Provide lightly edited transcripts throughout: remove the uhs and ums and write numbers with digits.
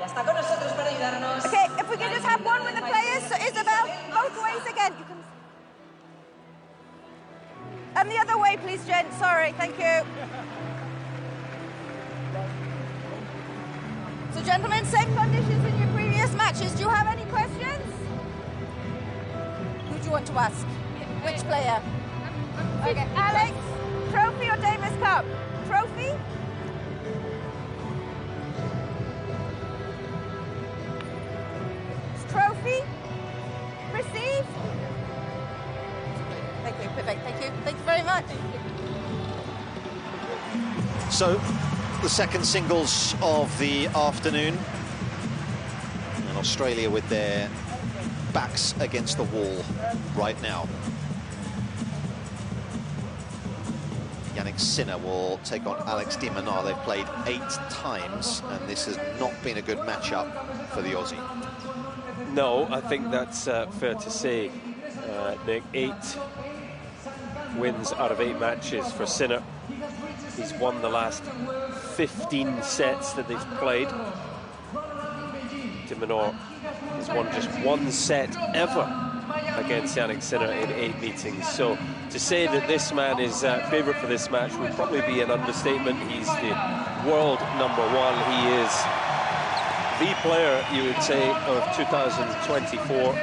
Okay, if we can just have one with the players. So Isabel, both ways again. You can... And the other way, please, Jen. Sorry, thank you. So, gentlemen, same conditions in your previous matches. Do you have any questions? Who do you want to ask? Which player? Okay, Alex, trophy or Davis Cup? Trophy? Trophy? Received? Thank you, perfect, thank you. Thank you very much. So, the second singles of the afternoon. And Australia with their backs against the wall right now. Jannik Sinner will take on Alex de Minaur. They've played 8 times, and this has not been a good matchup for the Aussie. No, I think that's fair to say, Nick. 8 wins out of 8 matches for Sinner. He's won the last 15 sets that they've played. De Minaur has won just 1 set ever against Jannik Sinner in 8 meetings. So to say that this man is favourite for this match would probably be an understatement. He's the world #1. He is the player, you would say, of 2024,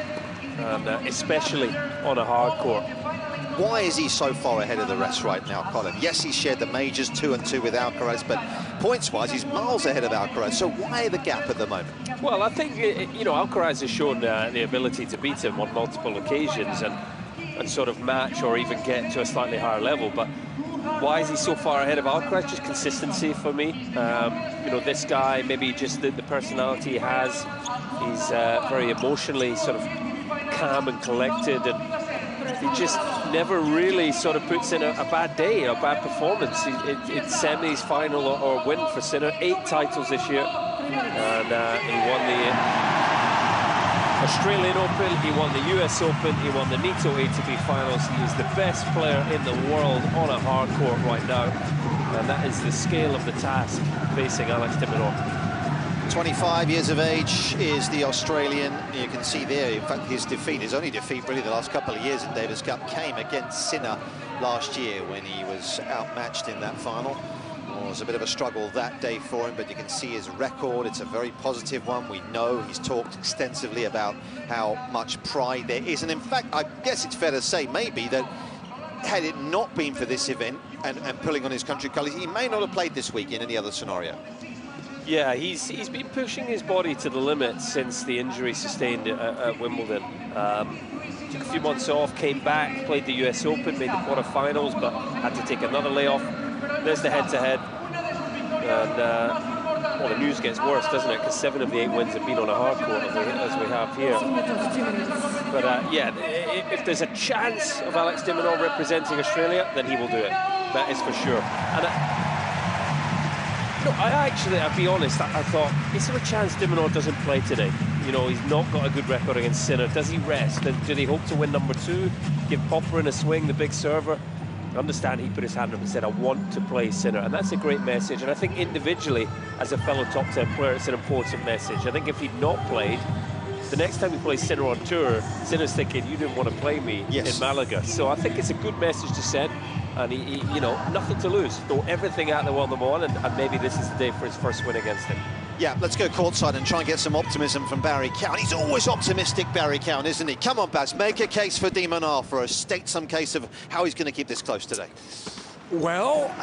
and especially on a hard court. Why is he so far ahead of the rest right now, Colin? Yes, he shared the majors 2-2 with Alcaraz, but points-wise, he's miles ahead of Alcaraz. So why the gap at the moment? Well, I think, you know, Alcaraz has shown the ability to beat him on multiple occasions and sort of match or even get to a slightly higher level. But why is he so far ahead of Alcaraz? Just consistency for me. You know, this guy, maybe just the personality he has. He's very emotionally sort of calm and collected, and he just never really sort of puts in a bad day, a bad performance. It's semis, final, or win for Sinner. 8 titles this year, and he won the Australian Open, he won the US Open, he won the Nito ATP Finals. He is the best player in the world on a hard court right now, and that is the scale of the task facing Alex de Minaur. 25 years of age is the Australian. You can see there, in fact, his only defeat really the last couple of years in Davis Cup came against Sinner last year when he was outmatched in that final. It was a bit of a struggle that day for him, but you can see his record. It's a very positive one. We know he's talked extensively about how much pride there is. And in fact, I guess it's fair to say maybe that had it not been for this event and pulling on his country colours, he may not have played this week in any other scenario. Yeah, he's been pushing his body to the limit since the injury sustained at Wimbledon. Took a few months off, came back, played the US Open, made the quarterfinals, but had to take another layoff. There's the head-to-head, and well, the news gets worse, doesn't it? Because 7 of the 8 wins have been on a hard court, as we have here. But yeah, if there's a chance of Alex de Minaur representing Australia, then he will do it. That is for sure. And no, I'll be honest, I thought, is there a chance de Minaur doesn't play today? You know, he's not got a good record against Sinner. Does he rest? And do they hope to win #2? Give Popper a swing, the big server? I understand he put his hand up and said, I want to play Sinner. And that's a great message. And I think individually, as a fellow top 10 player, it's an important message. I think if he'd not played, the next time he plays Sinner on tour, Sinner's thinking, you didn't want to play me in Malaga. So I think it's a good message to send. And he you know, nothing to lose. Throw everything out there on the ball, and maybe this is the day for his first win against him. Yeah, let's go courtside and try and get some optimism from Barry Cowan. He's always optimistic, Barry Cowan, isn't he? Come on, Baz, make a case for de Minaur for us. State some case of how he's going to keep this close today. Well,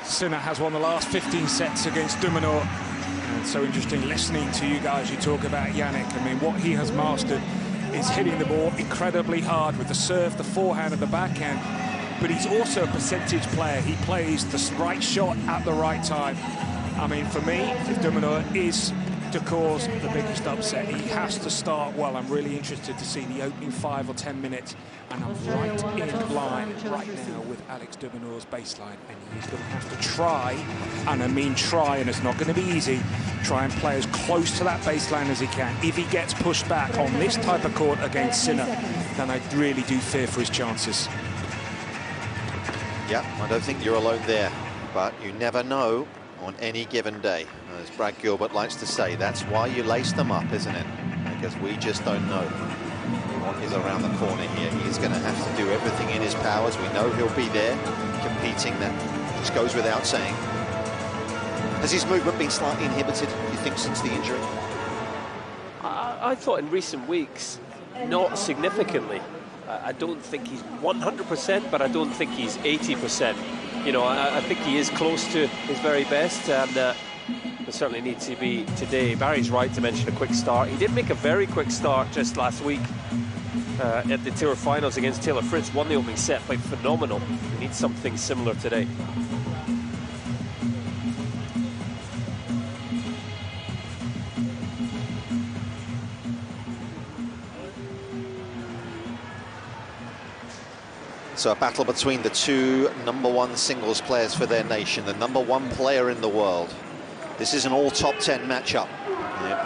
Sinner has won the last 15 sets against de Minaur. And it's so interesting listening to you guys. You talk about Jannik. I mean, what he has mastered is hitting the ball incredibly hard with the serve, the forehand and the backhand. But he's also a percentage player. He plays the right shot at the right time. I mean, for me, if de Minaur is to cause the biggest upset, he has to start well. I'm really interested to see the opening 5 or 10 minutes, and I'm right in line right now with Alex de Minaur's baseline, and he's going to have to try, and I mean try, and it's not going to be easy, try and play as close to that baseline as he can. If he gets pushed back on this type of court against Sinner, then I really do fear for his chances. Yeah, I don't think you're alone there, but you never know on any given day. As Brad Gilbert likes to say, that's why you lace them up, isn't it? Because we just don't know what is around the corner here. He's going to have to do everything in his powers. We know he'll be there competing. That just goes without saying. Has his movement been slightly inhibited, you think, since the injury? I thought in recent weeks, not significantly. I don't think he's 100%, but I don't think he's 80%. You know, I think he is close to his very best, and will certainly need to be today. Barry's right to mention a quick start. He did make a very quick start just last week at the Tour Finals against Taylor Fritz. Won the opening set, played phenomenal. He needs something similar today. So a battle between the two #1 singles players for their nation, the #1 player in the world. This is an all top 10 matchup. It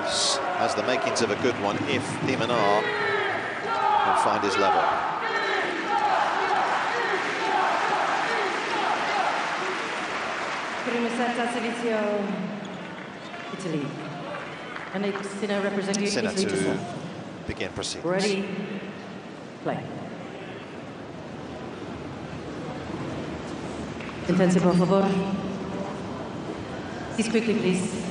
has the makings of a good one if Minaur can find his level. Primo set a servizio Italy. Jannik Sinner representing Sinner Italy to begin proceedings. Ready, play. Intense, por favor. Please quickly, please.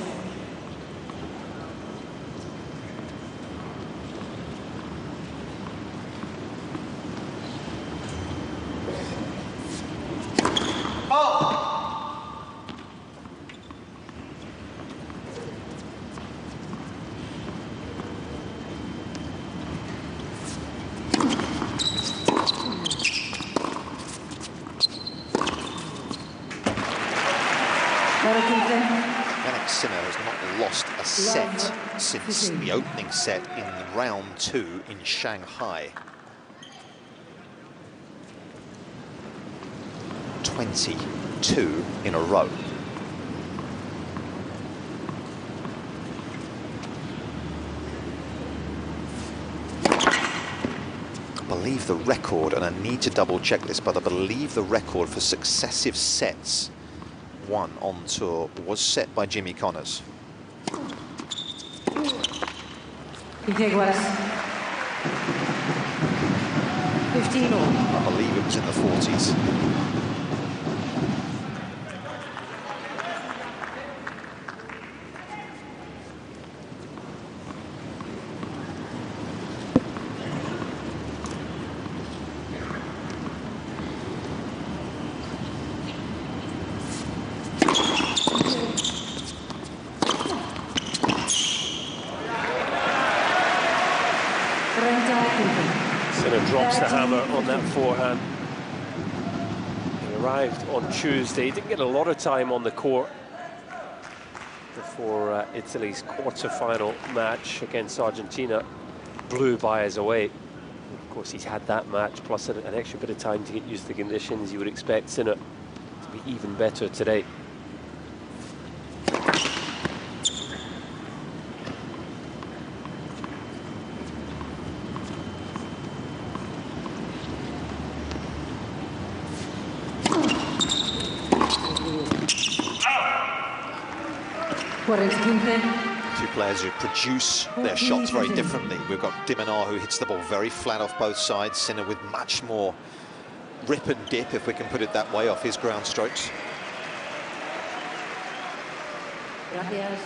Jannik Sinner has not lost a set since the opening set in round 2 in Shanghai. 22 in a row. I believe the record, and I need to double check this, but I believe the record for successive sets won on tour was set by Jimmy Connors. 15 all. I believe it was in the 40s. Sinner drops the hammer on that forehand. He arrived on Tuesday, didn't get a lot of time on the court before Italy's quarter-final match against Argentina. Blew Baez away. Of course, he's had that match, plus an extra bit of time to get used to the conditions. You would expect Sinner to be even better today. Two players who produce their shots very differently. We've got Minaur, who hits the ball very flat off both sides. Sinner with much more rip and dip, if we can put it that way, off his ground strokes. Gracias.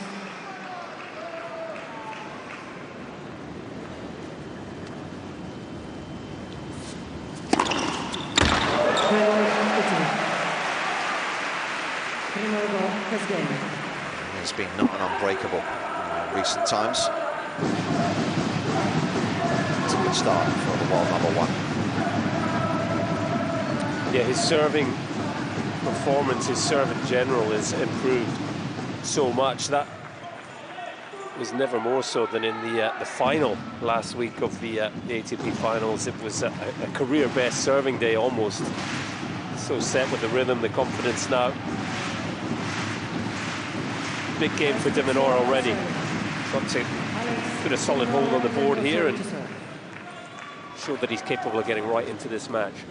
Has been not an unbreakable in recent times. It's a good start for the world #1. Yeah, his serving performance, his serve in general, has improved so much. That was never more so than in the final last week of the ATP finals. It was a career best serving day almost. So set with the rhythm, the confidence now. Big game for Minaur already. Got to put a solid hold on the board here and show that he's capable of getting right into this match.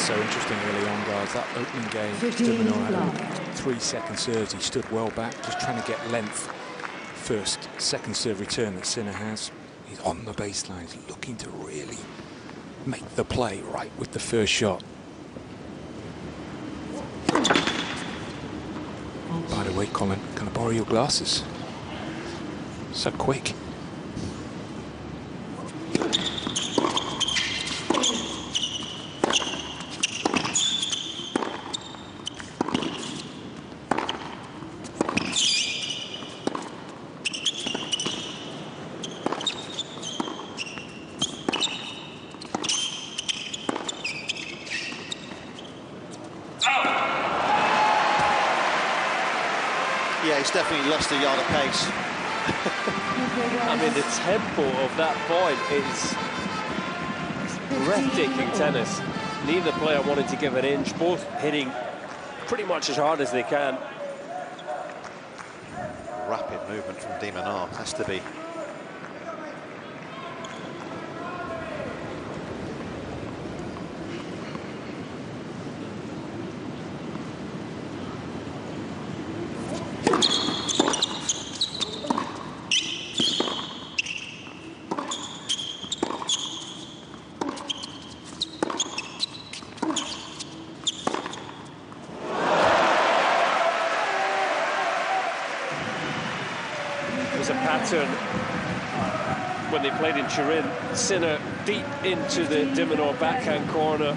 so interesting early on, guys. That opening game, Minaur had 3 second serves. He stood well back, just trying to get length. First, second serve return that Sinner has. He's on the baseline. He's looking to really make the play right with the first shot. By the way, Colin, can I borrow your glasses? So quick. Yeah, he's definitely lost a yard of pace. I mean, the tempo of that point is breathtaking tennis. Neither player wanted to give an inch, both hitting pretty much as hard as they can. Rapid movement from Minaur, has to be. A pattern when they played in Turin. Sinner deep into the Minaur backhand corner.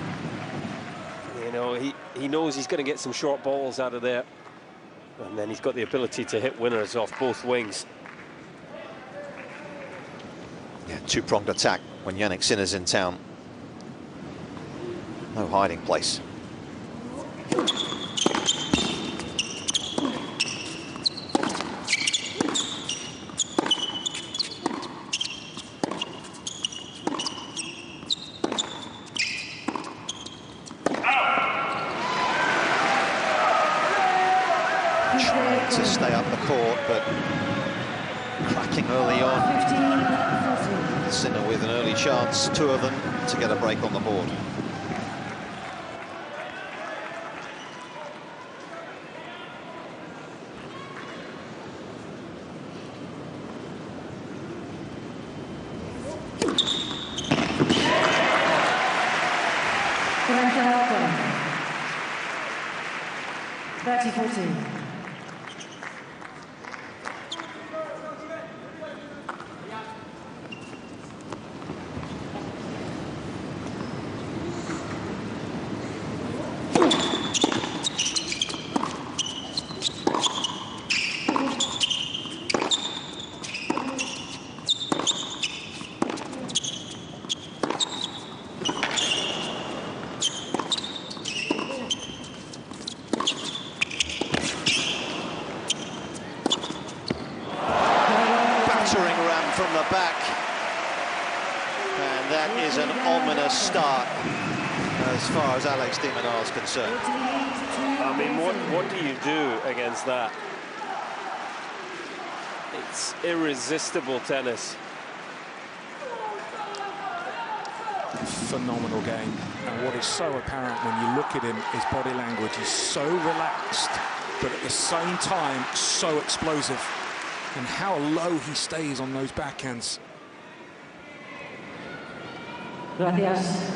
You know, he knows he's going to get some short balls out of there, and then he's got the ability to hit winners off both wings. Yeah, two-pronged attack when Jannik Sinner's in town. No hiding place. Trying to stay up the court, but cracking early on. Sinner with an early chance, 2 of them, to get a break on the board. From the back, and that is an ominous start as far as Alex de Minaur is concerned. I mean, what do you do against that? It's irresistible tennis. Phenomenal game, and what is so apparent when you look at him, his body language is so relaxed, but at the same time so explosive. And how low he stays on those backhands. Gracias.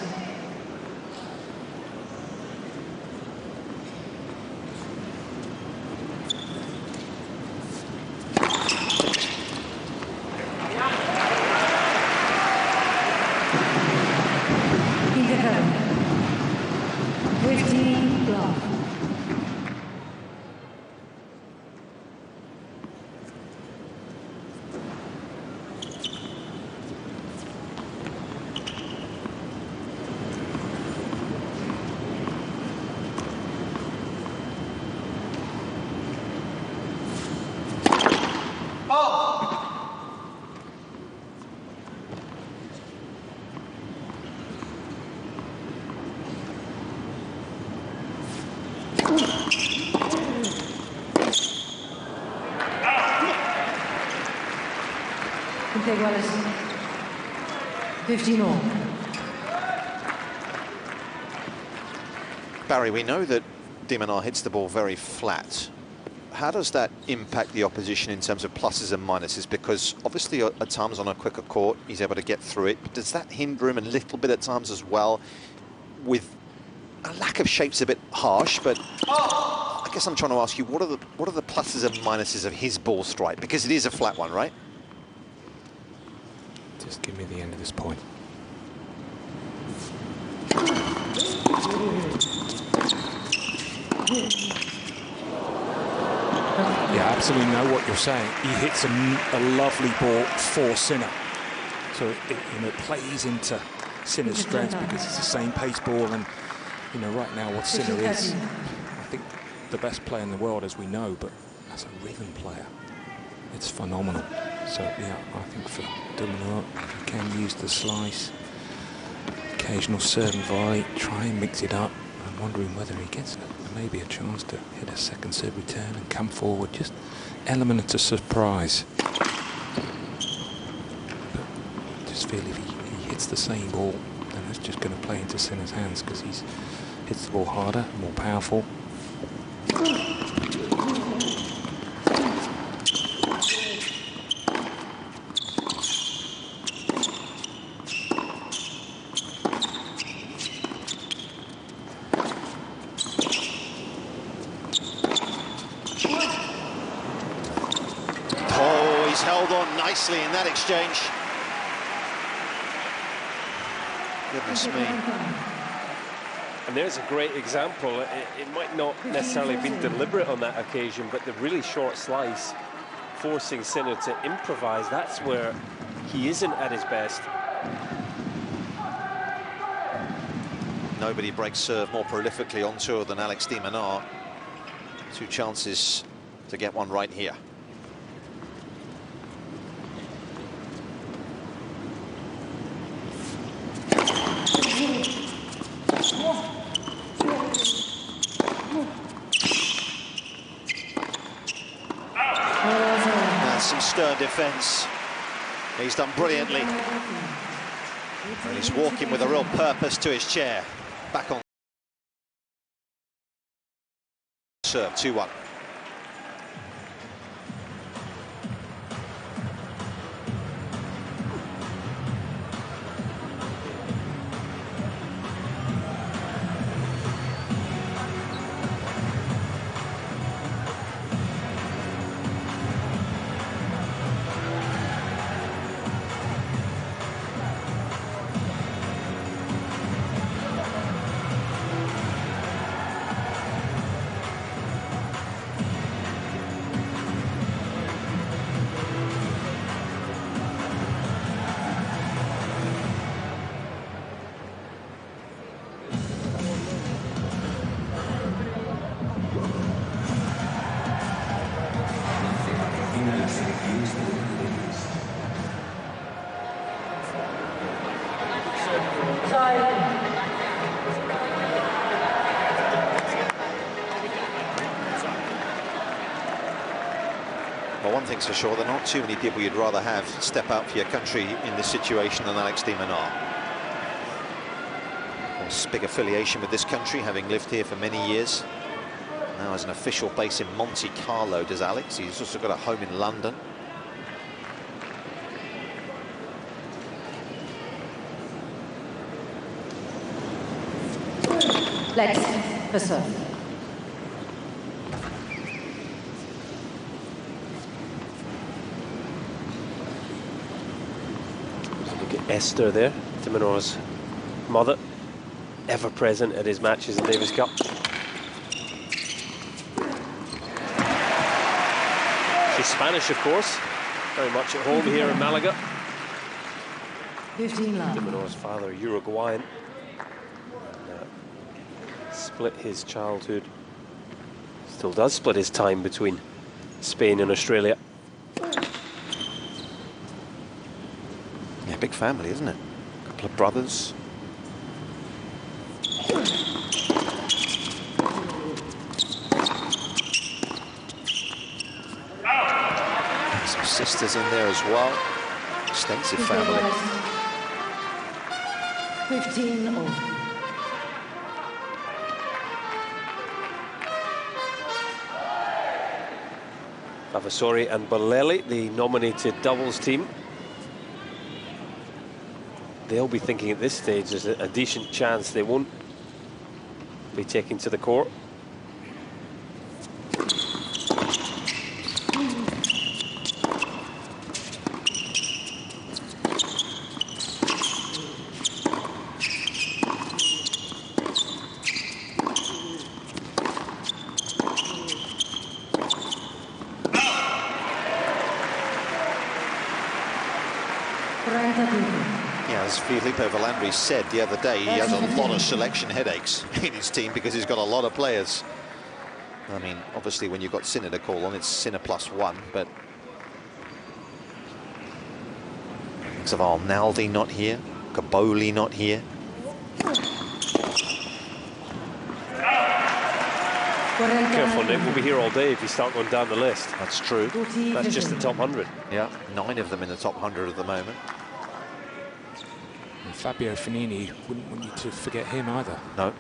Iguales. 15 all. Barry, we know that de Minaur hits the ball very flat. How does that impact the opposition in terms of pluses and minuses? Because obviously at times on a quicker court, he's able to get through it. But does that hinder him a little bit at times as well? With a lack of shape's a bit harsh, but I guess I'm trying to ask you, what are the pluses and minuses of his ball strike? Because it is a flat one, right? Just give me the end of this point. Yeah, absolutely know what you're saying. He hits a lovely ball for Sinner. So it plays into Sinner's strengths because it's the same pace ball, and right now what Sinner is, I think the best player in the world, as we know, but as a rhythm player, it's phenomenal. So yeah, I think for de Minaur, he can use the slice, occasional serve and volley, try and mix it up. I'm wondering whether he gets maybe a chance to hit a second serve return and come forward, just element of surprise. But I just feel if he hits the same ball, then it's just going to play into Sinner's hands because he hits the ball harder, more powerful. Held on nicely in that exchange. Goodness me. And there's a great example. It might not necessarily have been deliberate on that occasion, but the really short slice forcing Sinner to improvise, that's where he isn't at his best. Nobody breaks serve more prolifically on tour than Alex de Minaur. 2 chances to get one right here. That's some stern defence. He's done brilliantly. And he's walking with a real purpose to his chair. Back on serve, 2-1. Well, one thing's for sure, there are not too many people you'd rather have step out for your country in this situation than Alex de Minaur. Big affiliation with this country, having lived here for many years. Now has an official base in Monte Carlo, does Alex. He's also got a home in London. Let's serve. Look at Esther there, de Minaur's mother, ever present at his matches in Davis Cup. She's Spanish, of course, very much at home here in Malaga. 15 love. De Minaur's father, Uruguayan. Split his childhood, still does split his time between Spain and Australia. Yeah, big family, isn't it? A couple of brothers. Some sisters in there as well. Extensive family. 15 all. Vavasori and Bolelli, the nominated doubles team. They'll be thinking at this stage there's a decent chance they won't be taken to the court. As Filippo Volandri said the other day, he has a lot of selection headaches in his team because he's got a lot of players. I mean, obviously when you've got Sinner to call on, it's Sinner +1, but Naldi not here, Caboli not here. Careful, Nick, we'll be here all day if you start going down the list. That's true. That's just the top 100. Yeah, 9 of them in the top 100 at the moment. And Fabio Fognini, wouldn't want you to forget him either. No.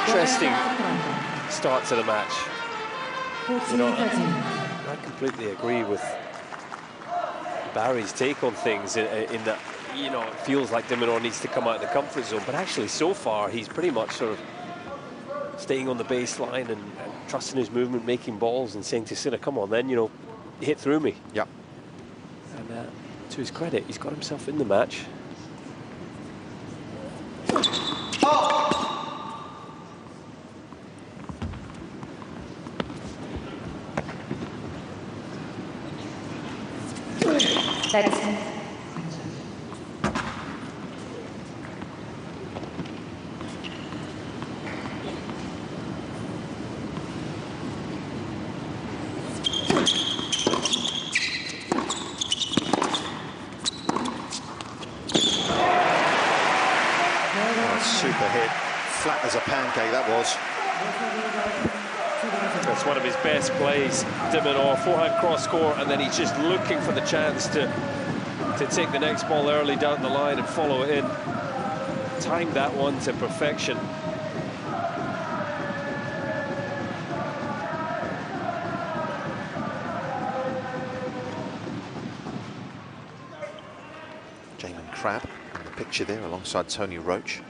Interesting start to the match. You know, I completely agree with Barry's take on things in that, you know, it feels like de Minaur needs to come out of the comfort zone, but actually so far he's pretty much sort of staying on the baseline and trusting his movement, making balls and saying to Sinner, come on then, you know, hit through me. Yeah. And to his credit, he's got himself in the match. That's Super hit, flat as a pancake that was. That's one of his best plays, de Minaur, forehand cross score, and then he's just looking for the chance to take the next ball early down the line and follow it in. Timed that one to perfection. Jamin Crabb in the picture there alongside Tony Roach.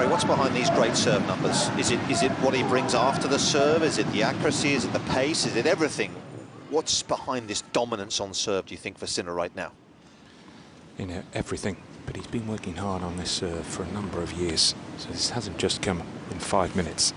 What's behind these great serve numbers? Is it what he brings after the serve? Is it the accuracy? Is it the pace? Is it everything? What's behind this dominance on serve, do you think, for Sinner right now? You know, everything. But he's been working hard on this serve for a number of years. So this hasn't just come in 5 minutes.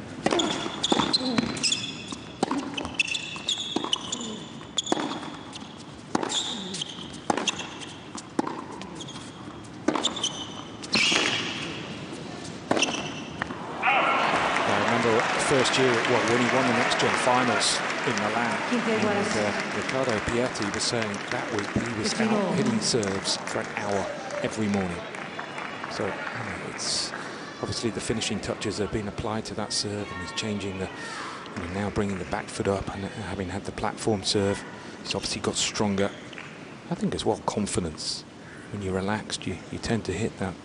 First year, when he won the Next Gen finals in Milan, and Riccardo Piatti was saying that week he was out hitting serves for an hour every morning. So you know, it's obviously the finishing touches have been applied to that serve, and he's changing the, you know, now bringing the back foot up and having had the platform serve, he's obviously got stronger. I think as well, confidence. When you're relaxed, you tend to hit that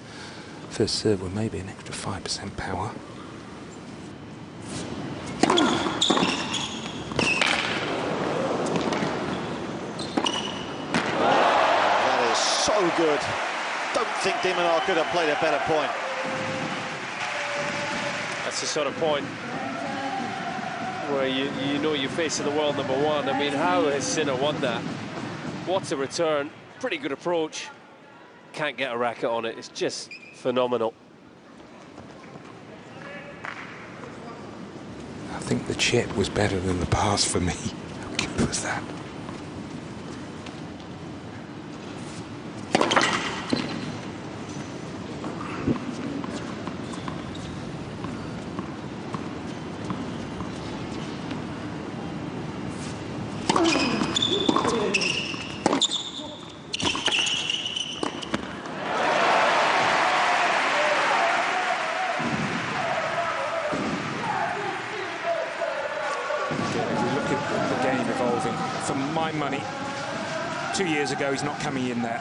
first serve with maybe an extra 5% power. So good. Don't think de Minaur could have played a better point. That's the sort of point where you know you're facing the world number one. I mean, how has Sinner won that? What a return. Pretty good approach. Can't get a racket on it. It's just phenomenal. I think the chip was better than the pass for me. was that? For my money, 2 years ago, he's not coming in there.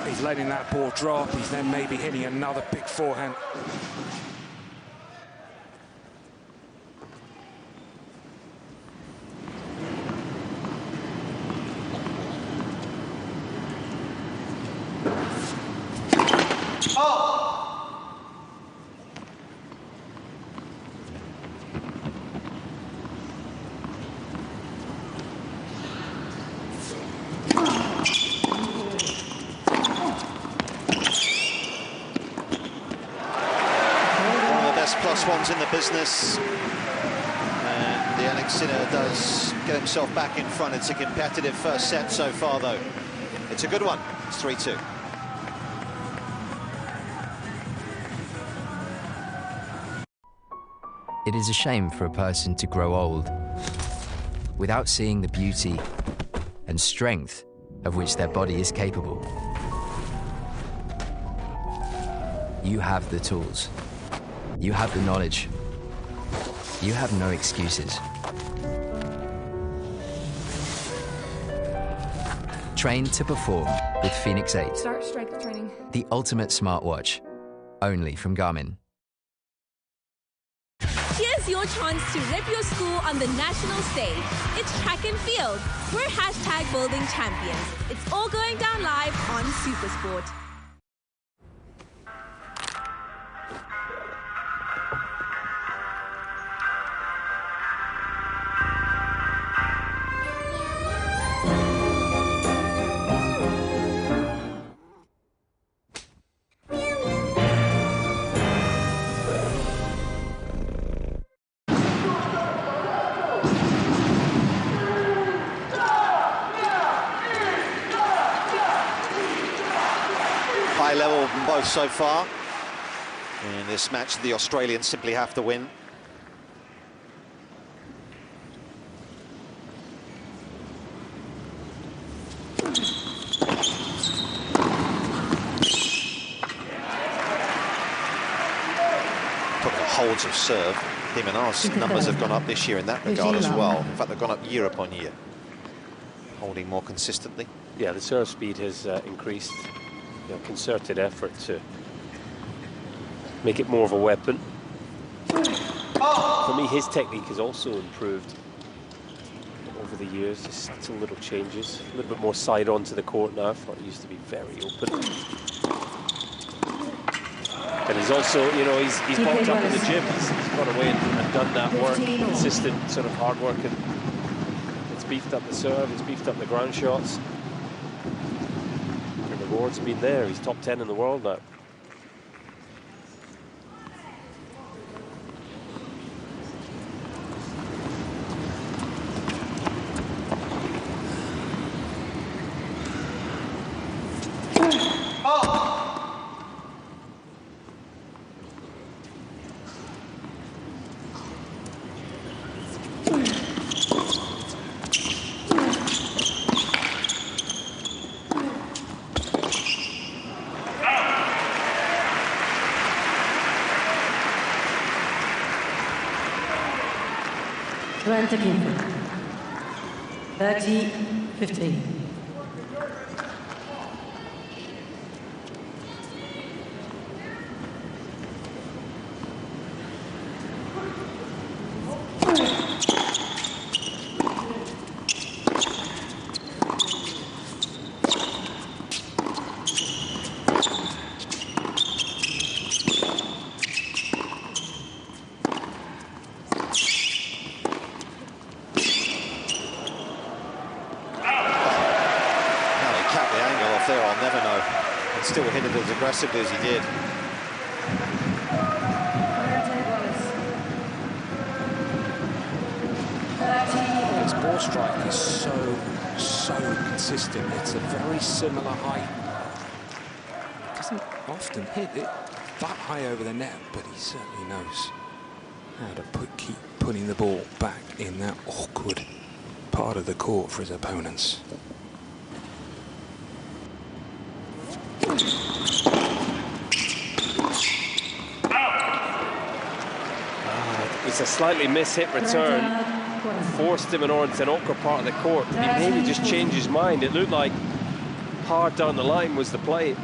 He's letting that ball drop. He's then maybe hitting another big forehand. Plus ones in the business, and Jannik Sinner does get himself back in front. It's a competitive first set so far, though. It's a good one. It's 3-2. It is a shame for a person to grow old without seeing the beauty and strength of which their body is capable. You have the tools. You have the knowledge. You have no excuses. Train to perform with Phoenix 8. Start strength training. The ultimate smartwatch, only from Garmin. Here's your chance to rep your school on the national stage. It's track and field. We're #building champions. It's all going down live on Supersport. High level from both so far. In this match, the Australians simply have to win. Talking of holds of serve, Minaur's numbers have gone up this year in that regard as well. In fact, they've gone up year upon year. Holding more consistently. Yeah, the serve speed has increased. Concerted effort to make it more of a weapon. For me, his technique has also improved over the years. Just subtle little changes, a little bit more side on to the court now. I thought he used to be very open. And he's also, he's popped up in the gym. He's gone away and done that work, consistent sort of hard work, and it's beefed up the serve, it's beefed up the ground shots. The reward's been there. He's top 10 in the world now. Atlanta Keeper. 30-15. There, I'll never know. And still hit it as aggressively as he did. It's ball strike is so consistent. It's a very similar height. He doesn't often hit it that high over the net, but he certainly knows how to keep putting the ball back in that awkward part of the court for his opponents. It's a slightly mis-hit return. Forced Minaur into an awkward part of the court. He maybe just changed his mind. It looked like hard down the line was the play.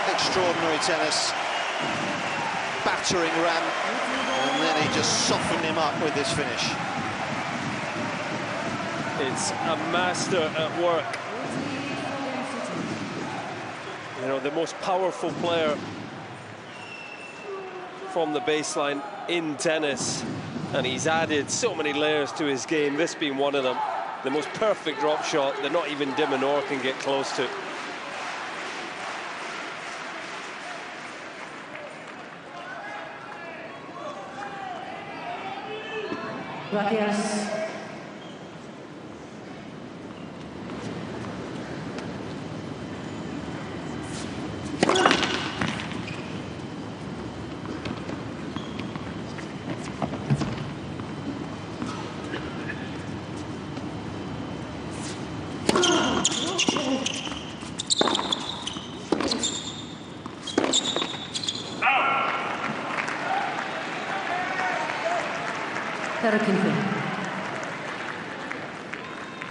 Extraordinary tennis, battering Ram, and then he just softened him up with this finish. It's a master at work. You know, the most powerful player from the baseline in tennis, and he's added so many layers to his game, this being one of them. The most perfect drop shot that not even Minaur can get close to. Gracias.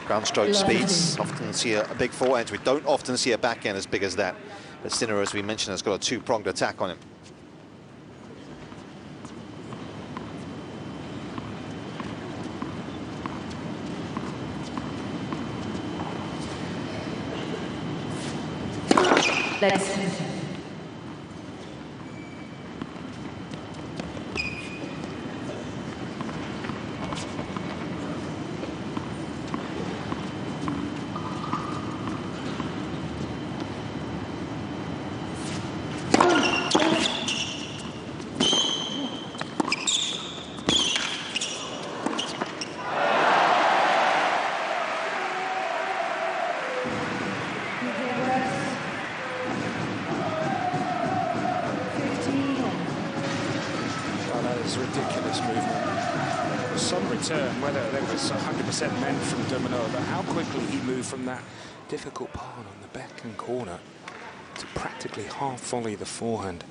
Ground stroke speeds, often see a big forehand. We don't often see a backhand as big as that. But Sinner, as we mentioned, has got a two-pronged attack on him. Let's. Ridiculous movement. Some return, whether there was 100% meant from Minaur, but how quickly he moved from that difficult part on the backhand corner to practically half volley the forehand.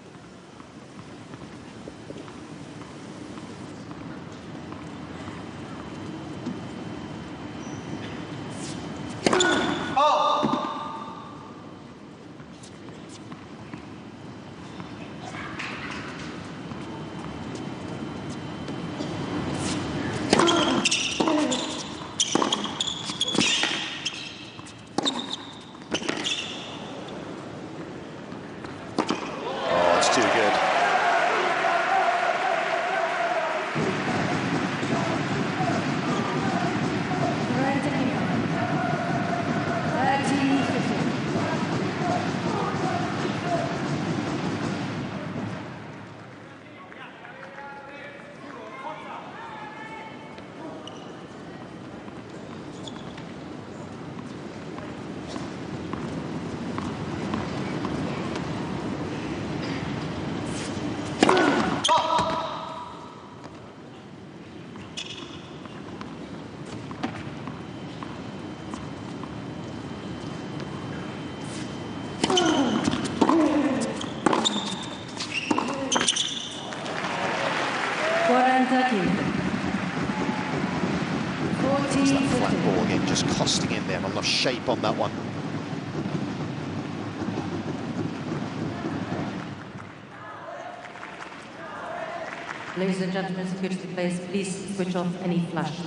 It's that flat ball again, just costing him there. Not enough shape on that one. Ladies and gentlemen, security place, please switch off any flash.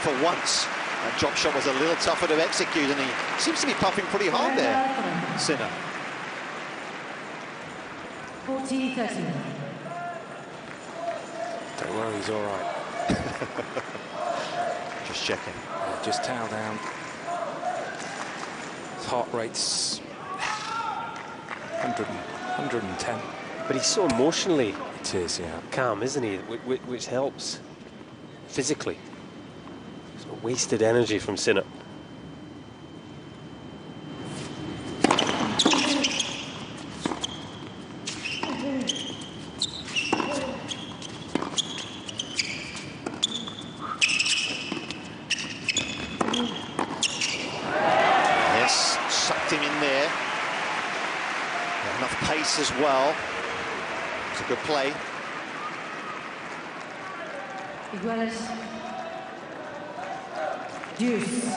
For once, that drop shot was a little tougher to execute, and he seems to be puffing pretty hard there, Sinner. 40-30. Don't worry, he's all right. Just checking. Yeah, just towel down. His heart rate's 110. But he's so emotionally It is, yeah. calm, isn't he? Which helps physically. So wasted energy from Sinner. Yes, sucked him in there. Enough pace as well. It's a good play. Iguales. Deuce.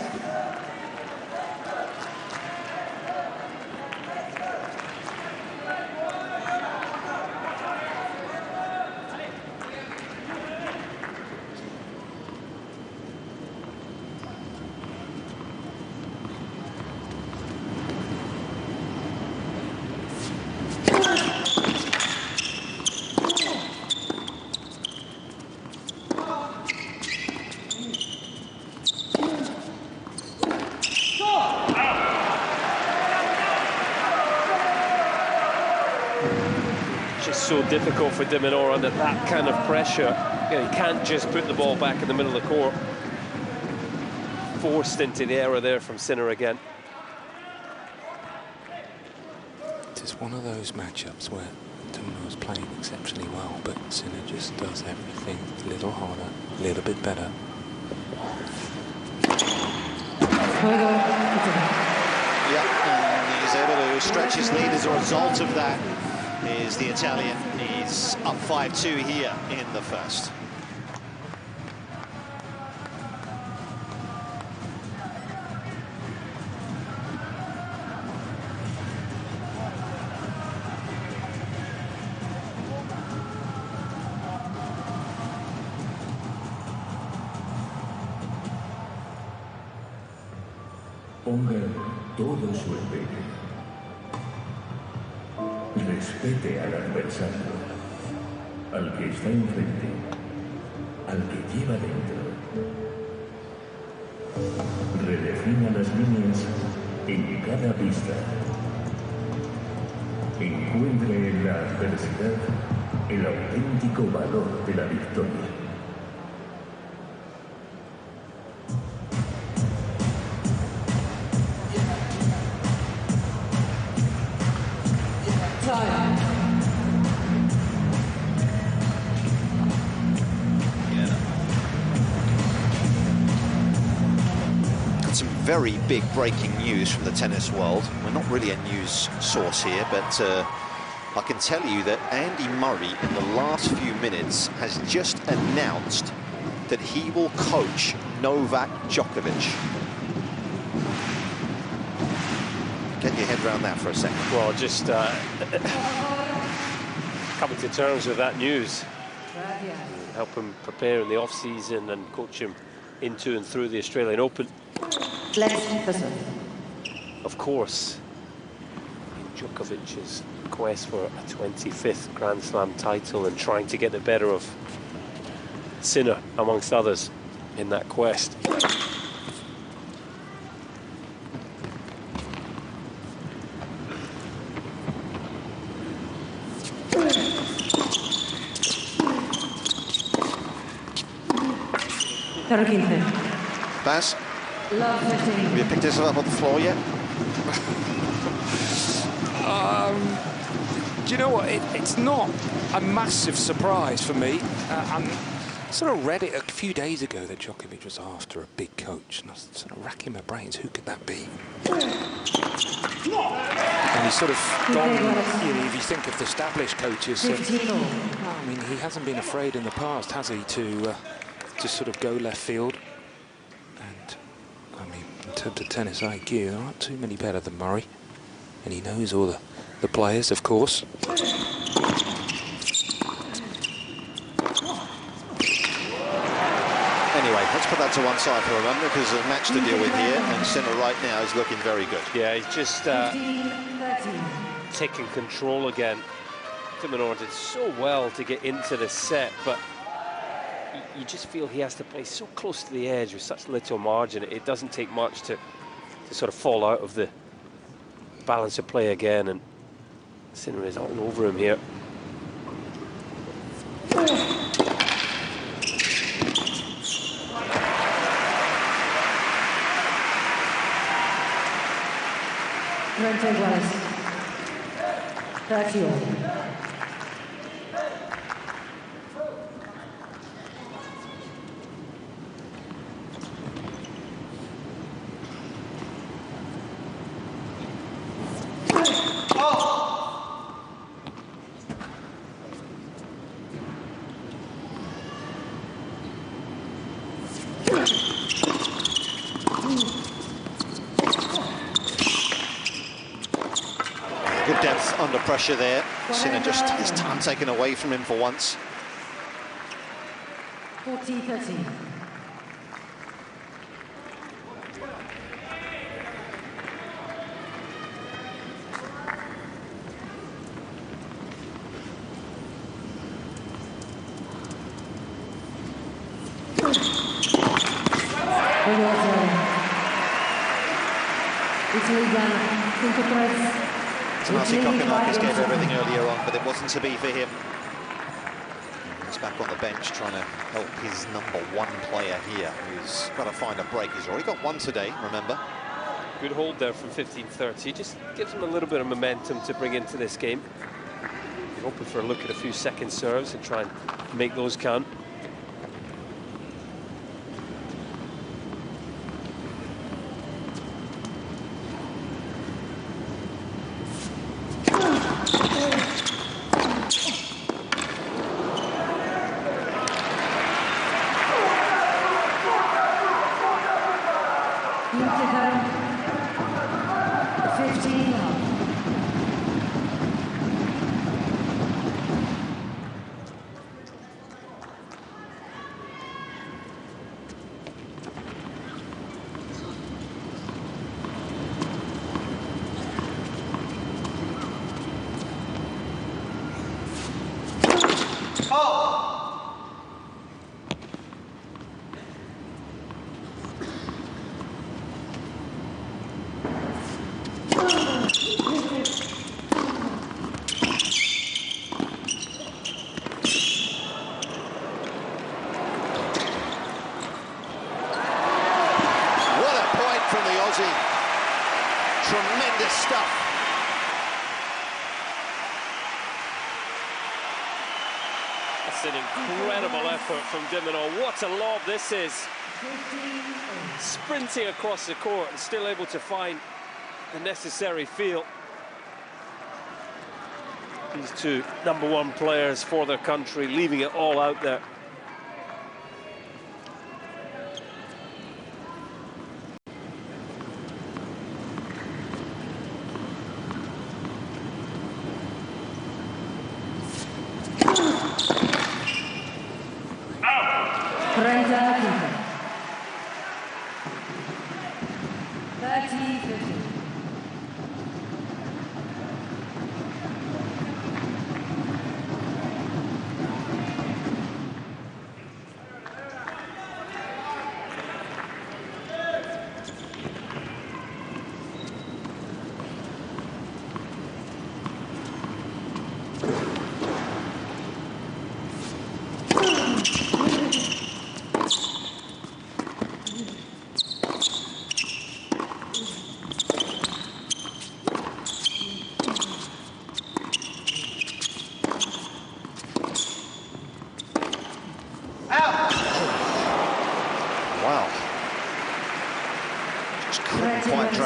So difficult for de Minaur under that kind of pressure. You know, he can't just put the ball back in the middle of the court. Forced into the error there from Sinner again. It's one of those matchups where de Minaur's playing exceptionally well, but Sinner just does everything a little harder, a little bit better. Yeah, and he's able to stretch his lead as a result of that. Is the Italian. He's up 5-2 here in the first. Ponga todo su empeño. Respete al adversario, al que está enfrente, al que lleva dentro. Redefina las líneas en cada pista. Encuentre en la adversidad el auténtico valor de la victoria. Very big breaking news from the tennis world. We're not really a news source here, but I can tell you that Andy Murray in the last few minutes has just announced that he will coach Novak Djokovic. Get your head around that for a second. Well, just coming to terms with that news. Help him prepare in the off-season and coach him into and through the Australian Open. Of course, Djokovic is quest for a 25th Grand Slam title and trying to get the better of Sinner, amongst others, in that quest. Baz, have you picked yourself up on the floor yet? Do you know what? It's not a massive surprise for me. I sort of read it a few days ago that Djokovic was after a big coach, and I was sort of racking my brains, who could that be? And he's sort of gone, you know, if you think of the established coaches, I mean, he hasn't been afraid in the past, has he, to sort of go left field. And, I mean, in terms of tennis IQ, there aren't too many better than Murray. And he knows all the players, of course. Anyway, let's put that to one side for a moment, because there's a match to deal with here, and Sinner right now is looking very good. Yeah, he's just taking control again. Minaur did so well to get into the set, but you just feel he has to play so close to the edge with such little margin. It doesn't take much to sort of fall out of the balance of play again, and Sinner is all over him here. Good depth under pressure there. Sinner just had his time taken away from him for once. 40-30. Tanasi Kokkinakis gave everything earlier on, but it wasn't to be for him. He's back on the bench trying to help his #1 player here, who's got to find a break. He's already got one today, remember? Good hold there from 15-30. Just gives him a little bit of momentum to bring into this game. You're hoping for a look at a few second serves and try and make those count. Tremendous stuff. That's an incredible effort from Minaur. What a lob this is. Sprinting across the court and still able to find the necessary feel. These two #1 players for their country, leaving it all out there.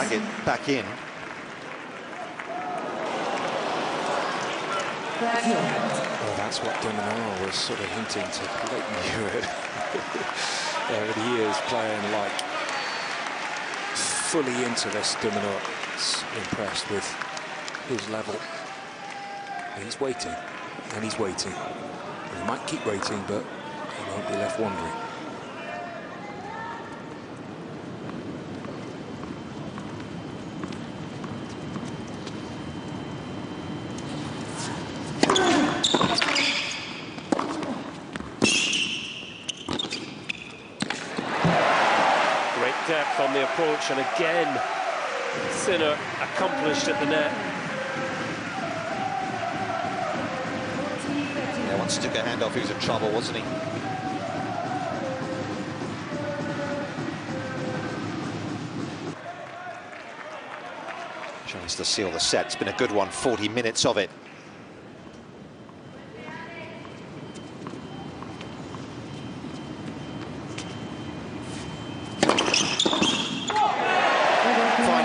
racket back in. Well, that's what Minaur was sort of hinting to Leighton Hewitt over the years, playing like fully into this. Minaur is impressed with his level. And he's waiting, and he's waiting. And he might keep waiting, but he won't be left wondering. Depth on the approach, and again Sinner accomplished at the net. Yeah, once he took a hand off, he was in trouble, wasn't he? Chance to seal the set. It's been a good one, 40 minutes of it.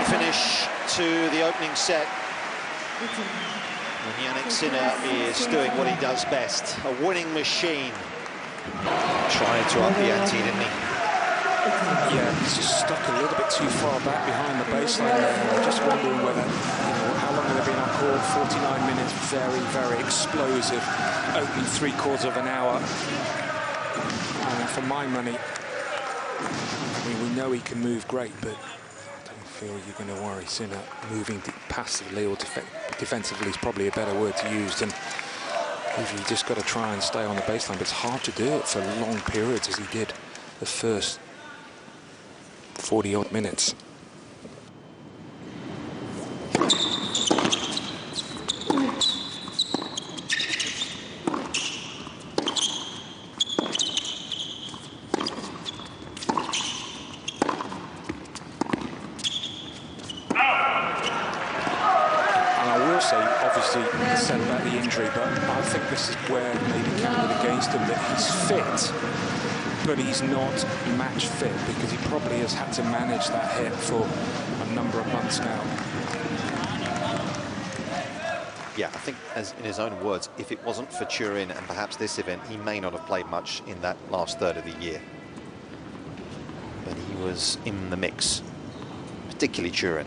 Finish to the opening set. And Jannik Sinner is doing what he does best, a winning machine. Trying to up the ante, didn't he? Yeah, he's just stuck a little bit too far back behind the baseline there. I'm just wondering whether, how long have they been on court? 49 minutes, very, very explosive. Opening 3/4 of an hour. And for my money, I mean, we know he can move great, but feel you're going to worry Sinner moving passively or defensively is probably a better word to use than if you just got to try and stay on the baseline. But it's hard to do it for long periods as he did the first 40-odd minutes. Said about the injury, but I think this is where maybe counted against him, that he's fit, but he's not match fit, because he probably has had to manage that hit for a number of months now. Yeah, I think, as in his own words, if it wasn't for Turin and perhaps this event, he may not have played much in that last third of the year. But he was in the mix, particularly Turin.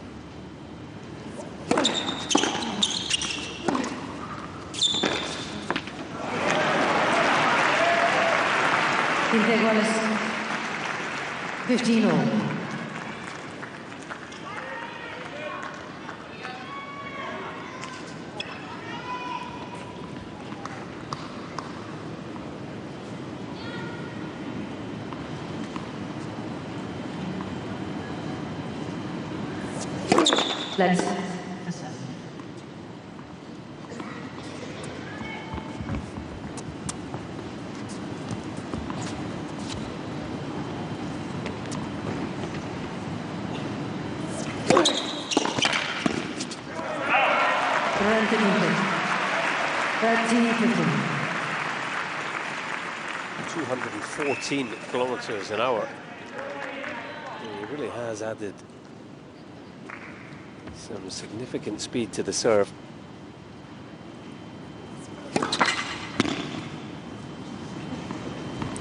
Iguales 15-all. Let's. $214 kilometers an hour. He really has added some significant speed to the serve.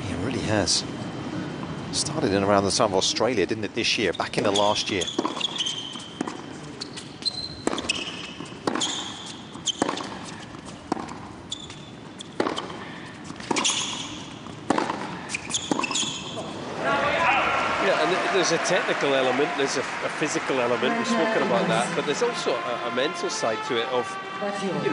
He really has. Started in around the time of Australia, didn't it, this year, back in the last year. There's a technical element, there's a physical element, we've spoken about that, but there's also a mental side to it of,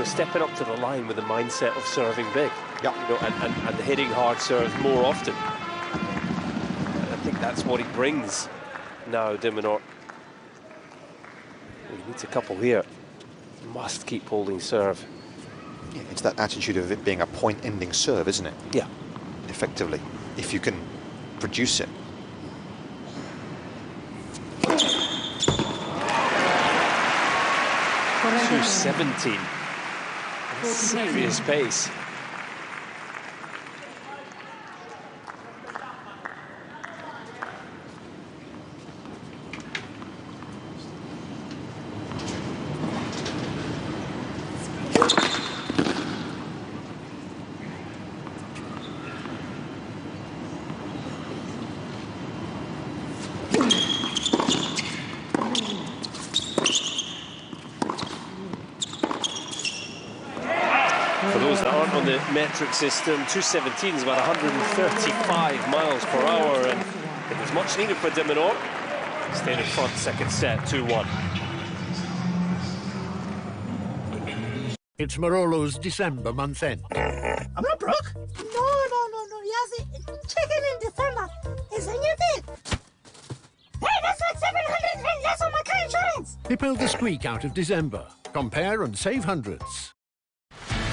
stepping up to the line with the mindset of serving big, and hitting hard serves more often. And I think that's what he brings now, Minaur. He needs a couple here. He must keep holding serve. Yeah, it's that attitude of it being a point-ending serve, isn't it? Yeah. Effectively, if you can produce it. 217. Serious pace. aren't on the metric system. 217 is about 135 miles per hour, and it was much needed for Minaur. Stayed in front, second set, 2-1. It's Marolo's December month end. I'm not broke. No, Yazzie. Chicken in December is in your bed. Hey, that's like 700 less on my car insurance. He pulled the squeak out of December. Compare and save hundreds.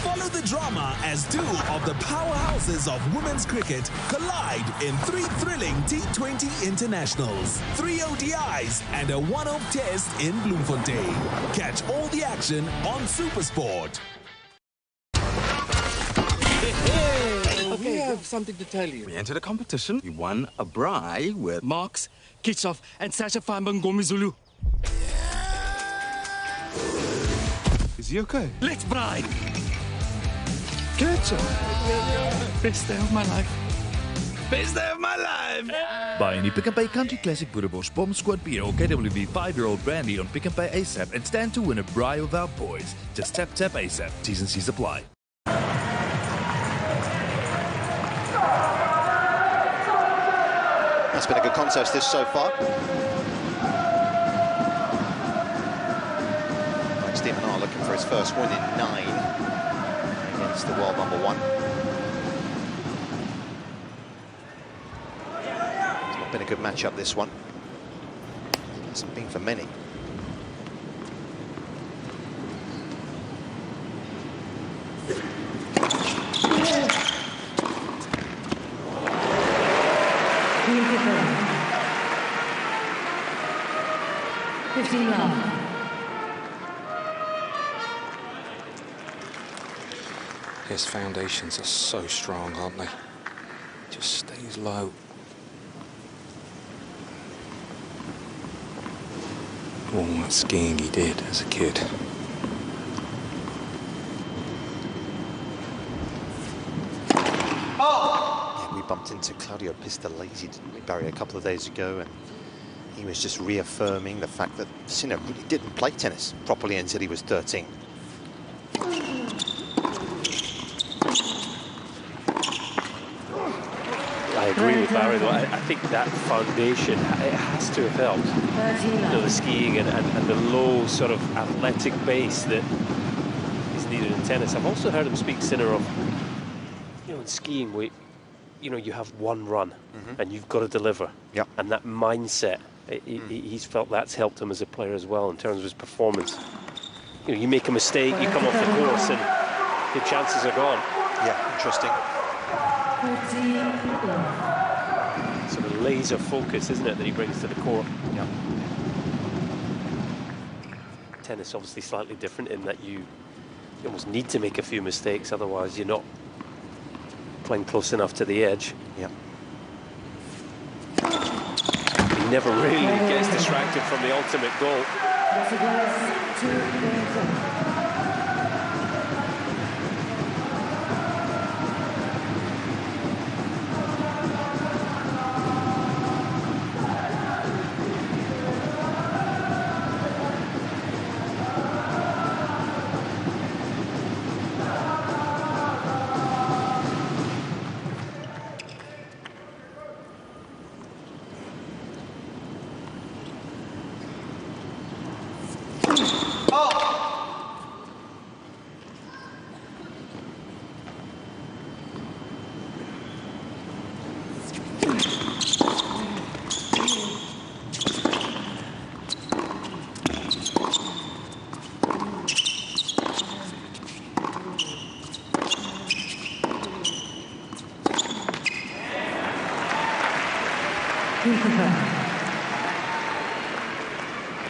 Follow the drama as two of the powerhouses of women's cricket collide in 3 thrilling T20 internationals, 3 ODIs and a one-off test in Bloemfontein. Catch all the action on Supersport. We have something to tell you. We entered a competition. We won a braai with Marks, Kitsoff, and Sasha Fanbang Zulu. Is he okay? Let's braai! Kitsoff! Best day of my life. Best day of my life! Buy any Pick n Pay Country Classic Boerenbos Pom Squad Beer or KWB 5-year-old brandy on Pick n Pay ASAP and stand to win a braai without boys. Just tap ASAP. T's and C's apply. That's been a good contest this so far. Minaur looking for his first win in 9 against the world number 1. It's not been a good matchup, this one. It hasn't been for many. His foundations are so strong, aren't they? Just stays low. All that skiing he did as a kid. Yeah, we bumped into Claudio Pistolesi, didn't we, Barry, a couple of days ago, and he was just reaffirming the fact that Sinner really didn't play tennis properly until he was 13. I agree with Barry, though. I think that foundation, it has to have helped. You know, the skiing and the low sort of athletic base that is needed in tennis. I've also heard him speak, Sinner, of, you know, in skiing, you have one run and you've got to deliver. Yep. And that mindset, he's felt that's helped him as a player as well in terms of his performance. You know, you make a mistake, you come off the course and your chances are gone. Yeah, interesting. Sort of laser focus, isn't it, that he brings to the court? Yeah. Tennis obviously slightly different in that you almost need to make a few mistakes, otherwise you're not playing close enough to the edge. Yeah. He never really gets distracted from the ultimate goal. Goalkeeper.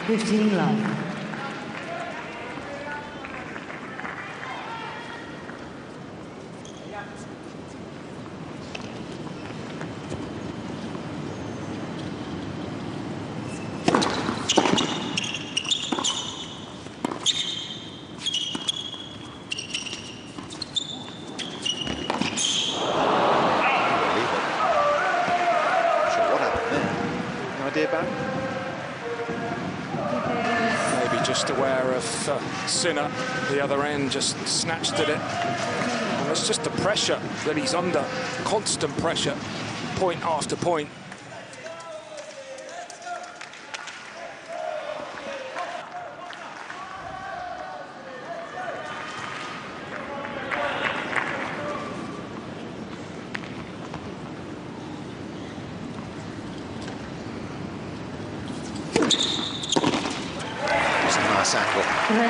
15 love. Maybe just aware of for Sinner. The other end just snatched at it. And it's just the pressure that he's under, constant pressure, point after point.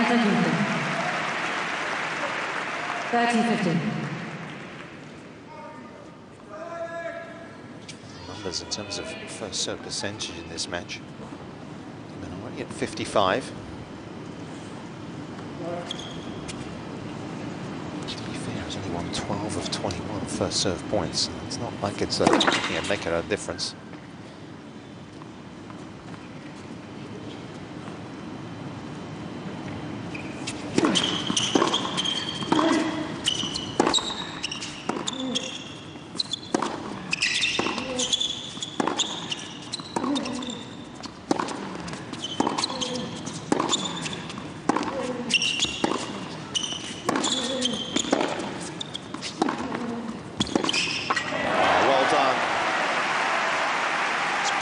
Angle. 30-15. Numbers in terms of first serve percentage in this match. Minaur at 55. To be fair, he's only won 12 of 21 first serve points. It's not like it's making a difference.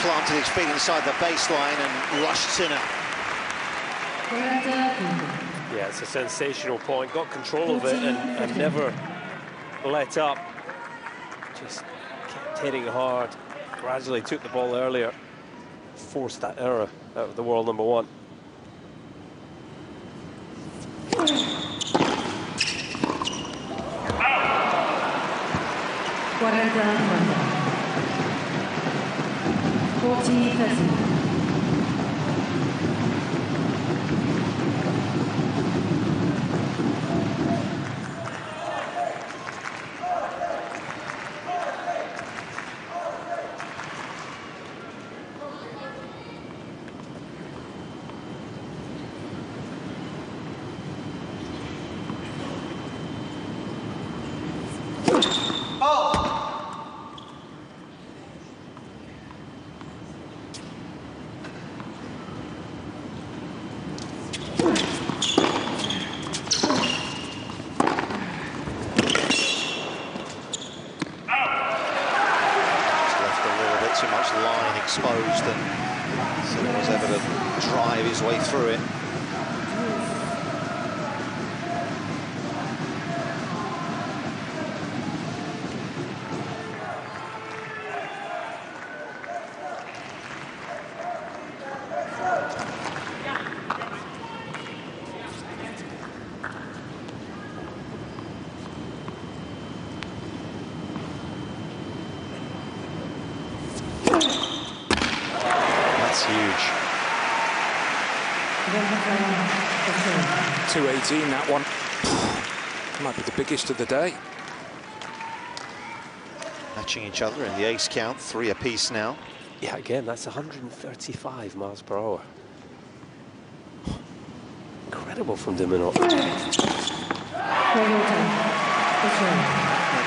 Planted his feet inside the baseline and rushed Sinner. Yeah, it's a sensational point. Got control of it and never let up. Just kept hitting hard. Gradually took the ball earlier. Forced that error out of the world number one. Guarda, 40-30. Too much line exposed, and Sinner was able to drive his way through it. Huge. 218, that one. Might be the biggest of the day. Matching each other in the ace count, 3 apiece now. Yeah, again, that's 135 miles per hour. Incredible from Minaur. Not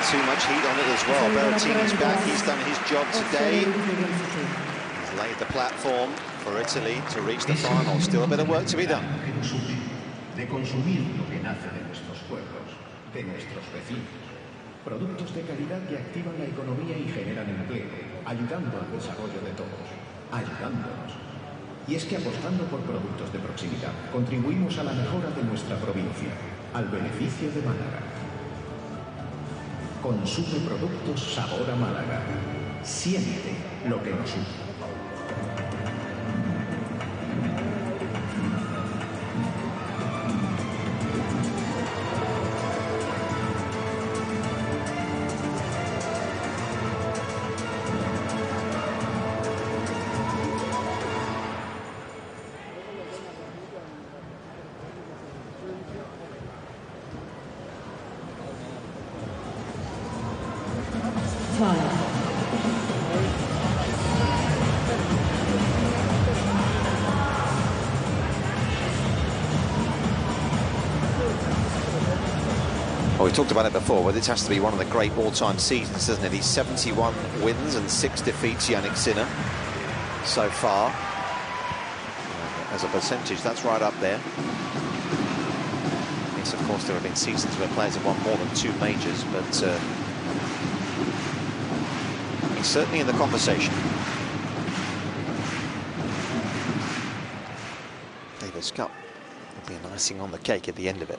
too much heat on it as well. Berrettini's back, he's done his job today. Laid the platform for Italy to reach the final. Still a bit of work to be done. De consumir lo que nace de nuestros pueblos, de nuestros vecinos. Productos de calidad que activan la economía y generan empleo, ayudando al desarrollo de todos, ayudándonos. Y es que apostando por productos de proximidad, contribuimos a la mejora de nuestra provincia, al beneficio de Málaga. Consume productos sabor a Málaga. Siente lo que nos une. Well, we talked about it before, but this has to be one of the great all-time seasons, doesn't it? He's 71 wins and 6 defeats, Jannik Sinner, so far. As a percentage, that's right up there. Yes, of course, there have been seasons where players have won more than 2 majors, but he's certainly in the conversation. Davis Cup will be an icing on the cake at the end of it.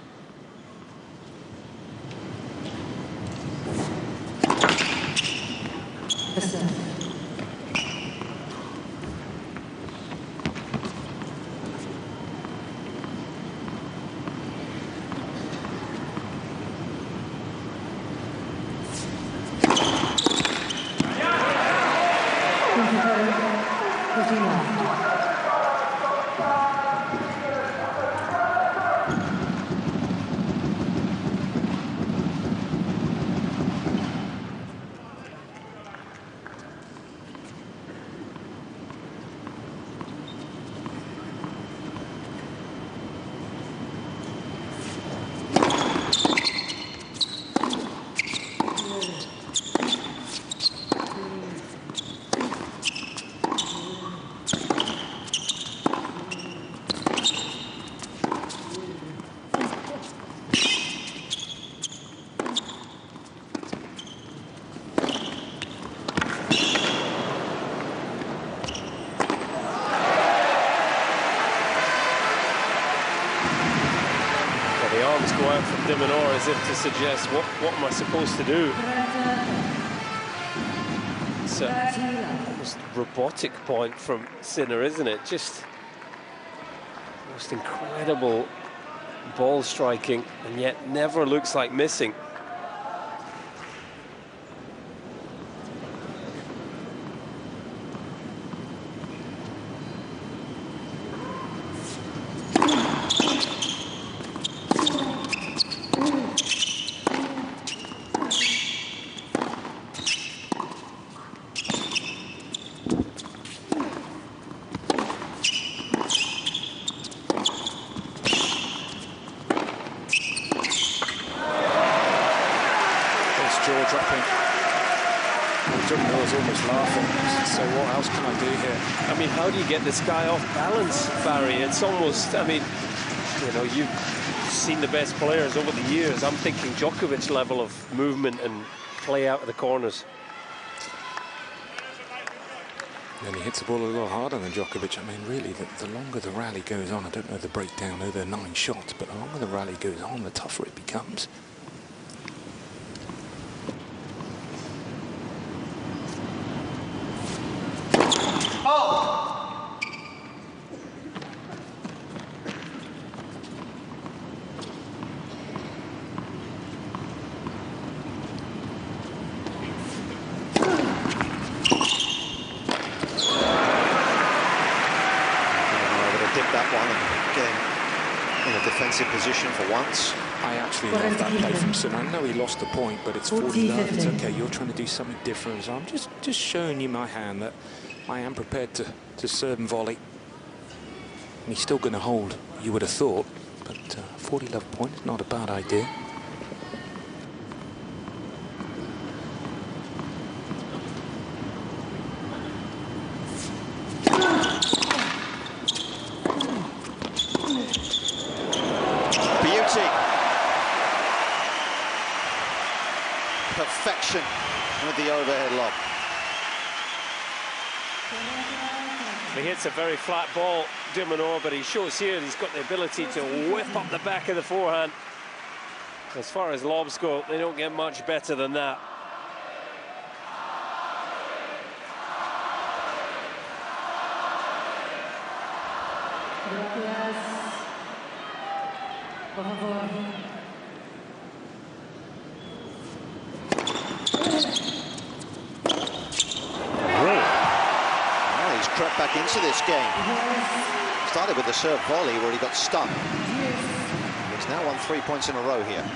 Minaur as if to suggest, what am I supposed to do? It's a almost robotic point from Sinner, isn't it? Just most incredible ball striking, and yet never looks like missing. Get this guy off balance, Barry. It's almost, I mean, you know, you've seen the best players over the years. I'm thinking Djokovic level of movement and play out of the corners. And he hits the ball a little harder than Djokovic. I mean, really, the longer the rally goes on, I don't know the breakdown over 9 shots, but the longer the rally goes on, the tougher it becomes. Position for once. I actually love that play from Sinner. I know he lost the point, but it's 40 love. It's okay. You're trying to do something different. So I'm just showing you my hand that I am prepared to serve and volley. And he's still going to hold, you would have thought. But 40 love point is not a bad idea. Perfection with the overhead lob. He hits a very flat ball, Minaur, but he shows here he's got the ability to whip up the back of the forehand. As far as lobs go, they don't get much better than that. Crept back into this game. Started with the serve volley where he got stuck. He's now won 3 points in a row here.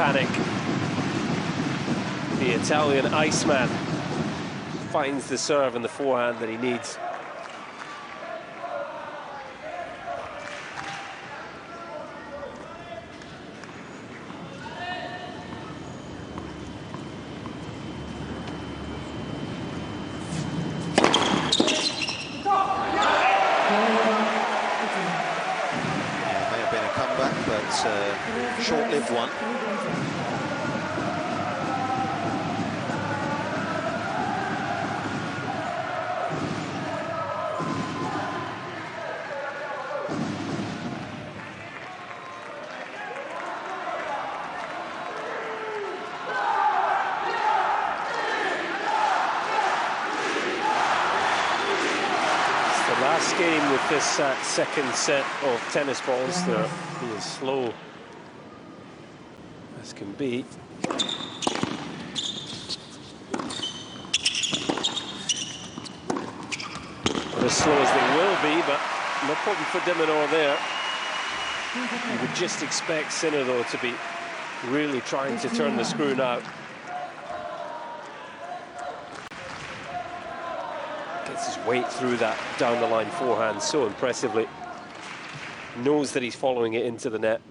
panic. The Italian Iceman finds the serve and the forehand that he needs. Short-lived one. It's the last game with this second set of tennis balls. They're being slow as can be. Not as slow as they will be, but no problem for de Minaur there. You would just expect Sinner, though, to be really trying to turn the screw now. Gets his weight through that down-the-line forehand so impressively. Knows that he's following it into the net.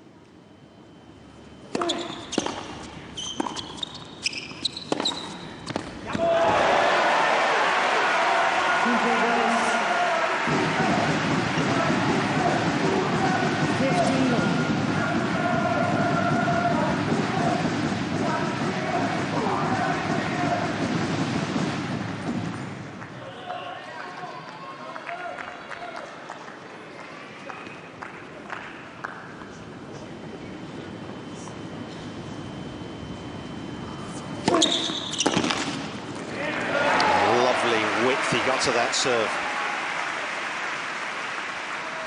He got to that serve.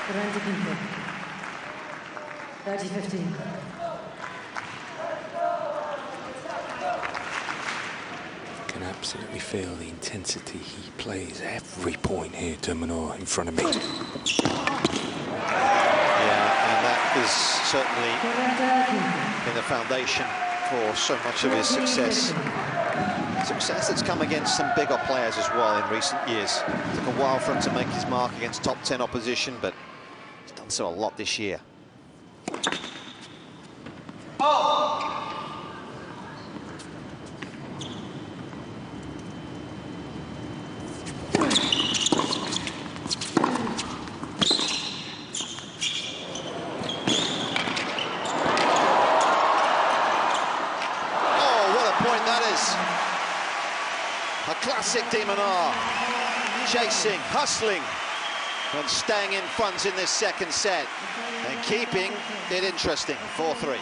You can absolutely feel the intensity he plays every point here, de Minaur, in front of me. Yeah, and that is certainly been the foundation for so much of his success. Success that's come against some bigger players as well in recent years. It took a while for him to make his mark against top 10 opposition, but he's done so a lot this year. Classic de Minaur, chasing, hustling, and staying in front in this second set, and keeping it interesting, 4-3.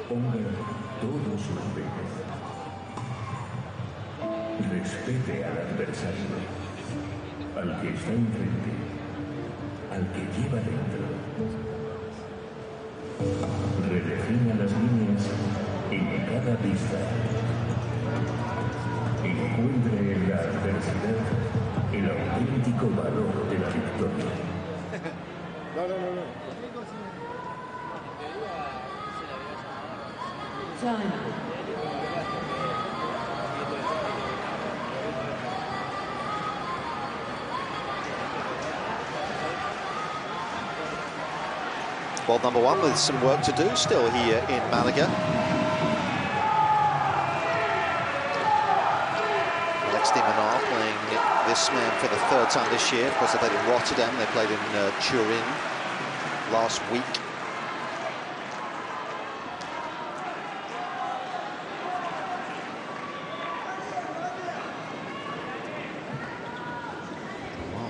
Ponga todo su empeño. Respete al adversario, al que está enfrente, al que lleva dentro. Redefina las líneas en cada pista. Encuentre en la adversidad el auténtico valor de la victoria. No. World number one with some work to do still here in Malaga. Alex de Minaur playing this man for the third time this year. Of course, they played in Rotterdam, they played in Turin last week.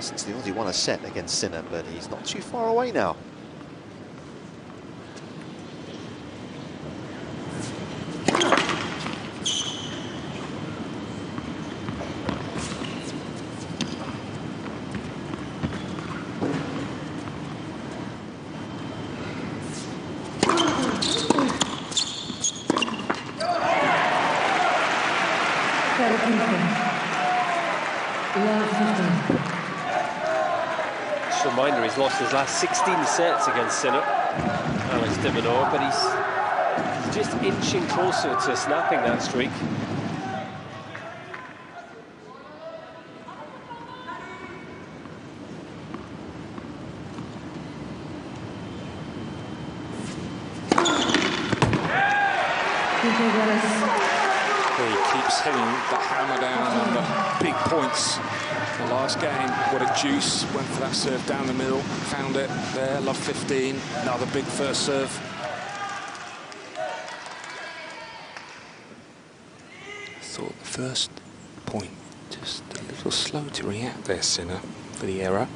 Since the Aussie won a set against Sinner, but he's not too far away now. Just a reminder, he's lost his last 16 sets against Sinner, Alex de Minaur, but he's just inching closer to snapping that streak. He keeps hitting the hammer down on the big points. The last game, what a juice. Went for that serve down the middle, found it there, love 15. Another big first serve. I thought the first point just a little slow to react there, Sinner, for the error.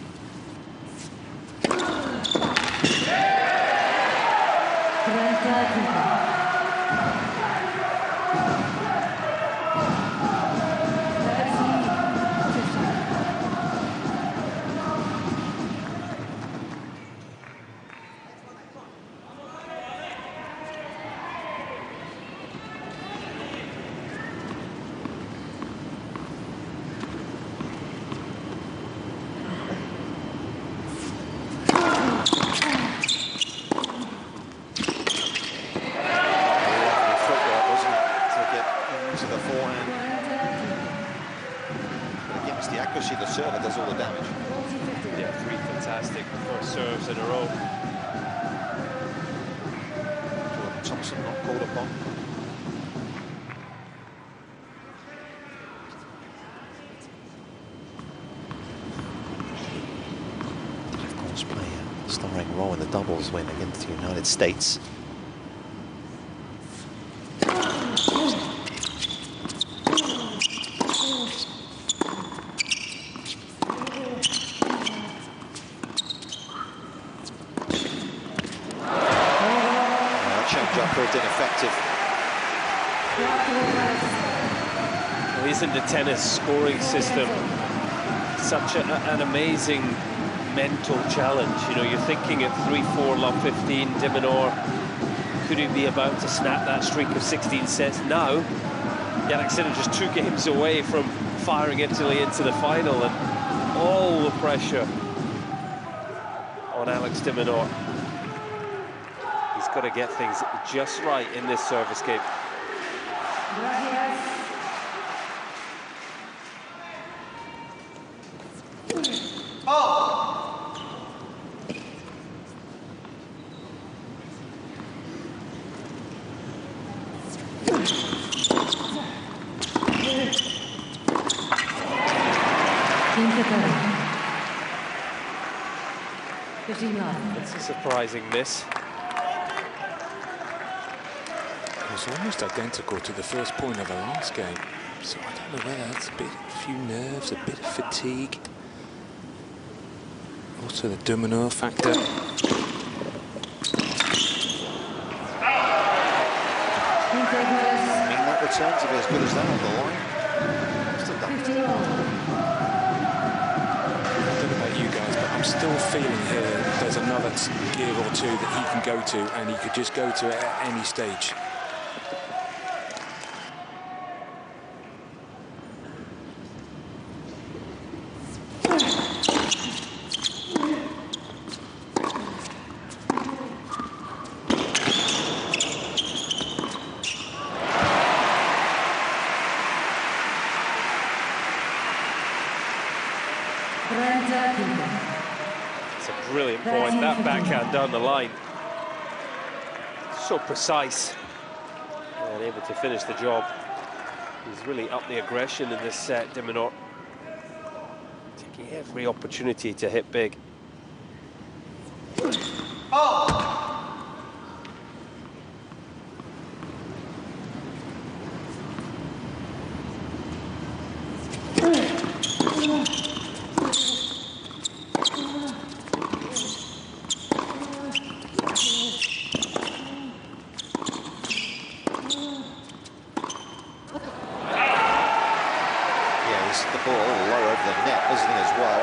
Doubles win against the United States. Change-up proved ineffective. Well, isn't the tennis scoring system such an amazing mental challenge? You know, you're thinking at 3-4, love 15, de Minaur, could he be about to snap that streak of 16 sets? Now, Jannik Sinner just 2 games away from firing Italy into the final, and all the pressure on Alex de Minaur. He's got to get things just right in this service game. It's a surprising miss. It's almost identical to the first point of the last game. So I don't know whether that's a few nerves, a bit of fatigue. Also the de Minaur factor. I mean, that return to be as good as that on the line. Still done. I'm still feeling here there's another gear or two that he can go to, and he could just go to it at any stage. It's a brilliant point, that backhand down the line. So precise and able to finish the job. He's really upped the aggression in this set, de Minaur. Taking every opportunity to hit big. The ball low over the net, isn't he, as well?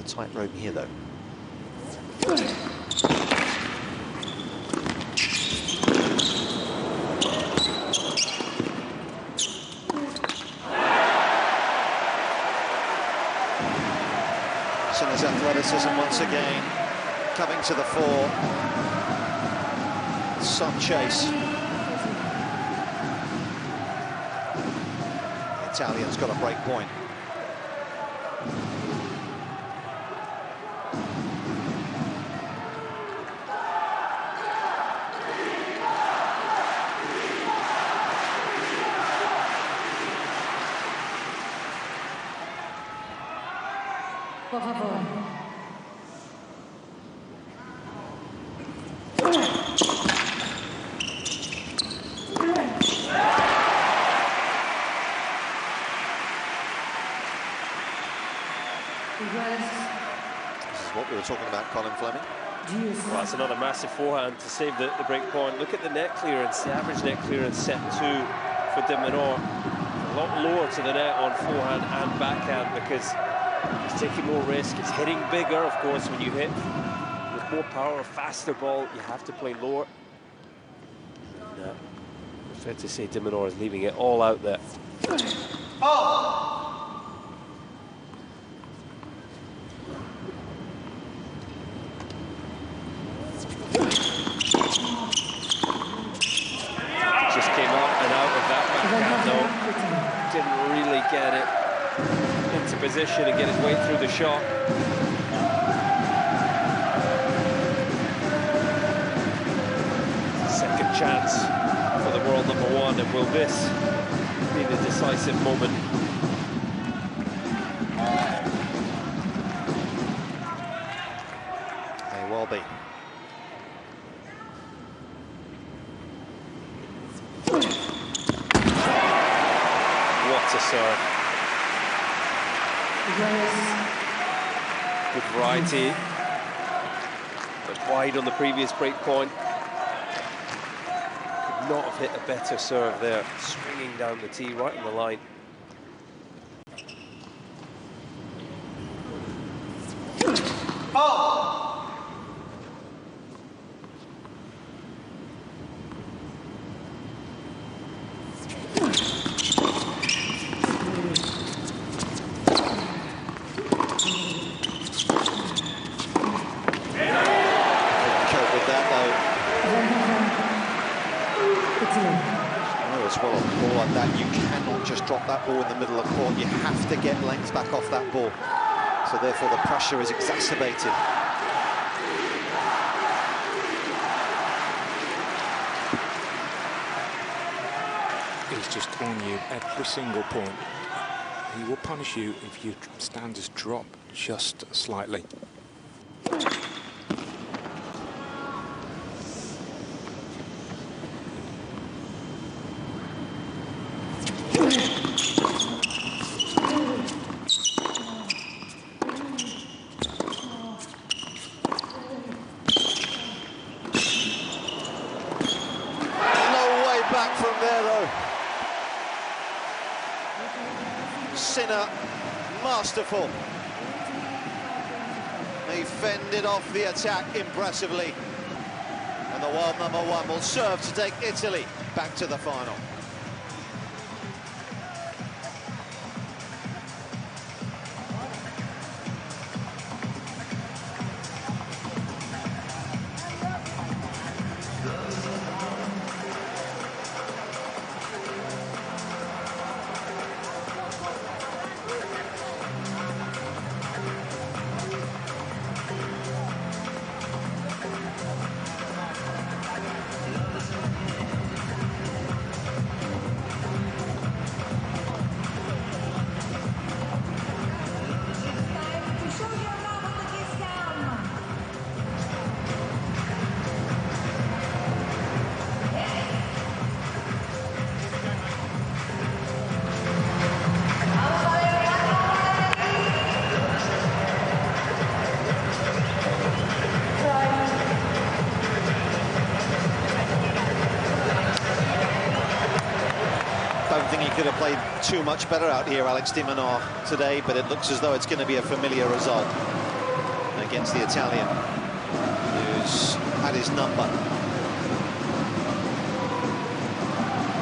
tightrope here, though. Sinner's athleticism once again coming to the fore. Some chase. The Italian's got a break point. Por favor. This is what we were talking about, Colin Fleming. Well, that's another massive forehand to save the break point. Look at the net clearance, the average net clearance set 2 for Minaur. A lot lower to the net on forehand and backhand because he's taking more risk. He's hitting bigger, of course, when you hit with more power, faster ball, you have to play lower. Yeah, fair to say Minaur is leaving it all out there. Oh! Just came up and out of that backhand, though. Didn't really get it into position and get his way through the shot. Second chance for the world #1, and will this be the decisive moment? May well be. What a serve. Good variety, but wide on the previous break point. Could not have hit a better serve there, swinging down the tee right on the line. Oh! As well, on a ball like that, you cannot just drop that ball in the middle of court. You have to get length back off that ball. So therefore the pressure is exacerbated. He's just on you every single point. He will punish you if your standards drop just slightly. Back from there, though. Sinner, masterful. He fended off the attack impressively. And the world #1 will serve to take Italy back to the final. Could have played too much better out here, Alex de Minaur, today, but it looks as though it's going to be a familiar result. against the Italian, who's had his number.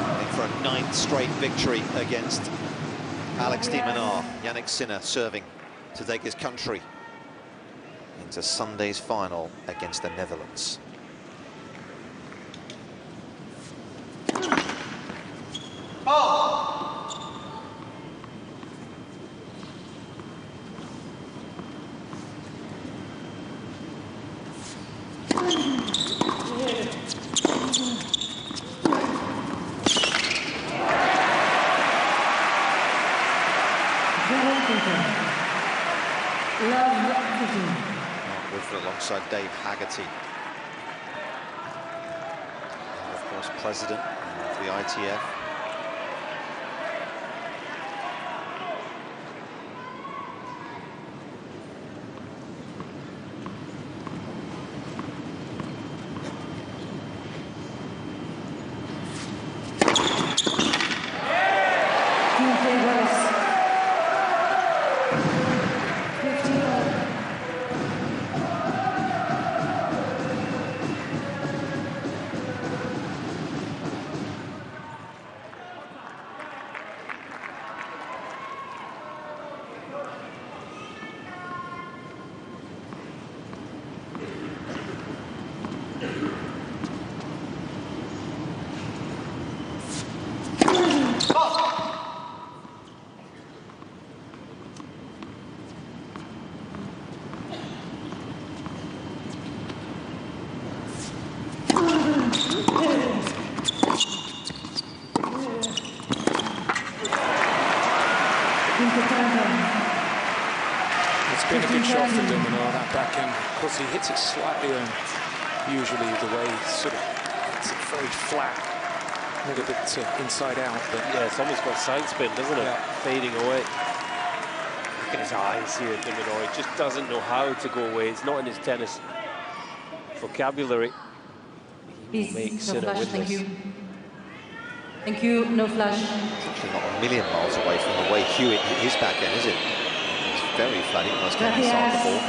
I think for a 9th straight victory against Alex de Minaur. Jannik Sinner serving to take his country into Sunday's final against the Netherlands. Alongside Dave Haggerty, and of course president of the ITF. It's been a good shot for de Minaur, that backhand. Of course, he hits it slightly usually the way he sort of hits it very flat, a little bit inside out. But yeah, it's almost got side spin, doesn't it? Yeah. Fading away. Look at his eyes here, de Minaur. He just doesn't know how to go away. It's not in his tennis vocabulary. He makes it a win. Thank you. Thank you, no flash. It's actually not a million miles away from the way Hewitt hit his backhand, is it? It's very flat, he must get inside the ball.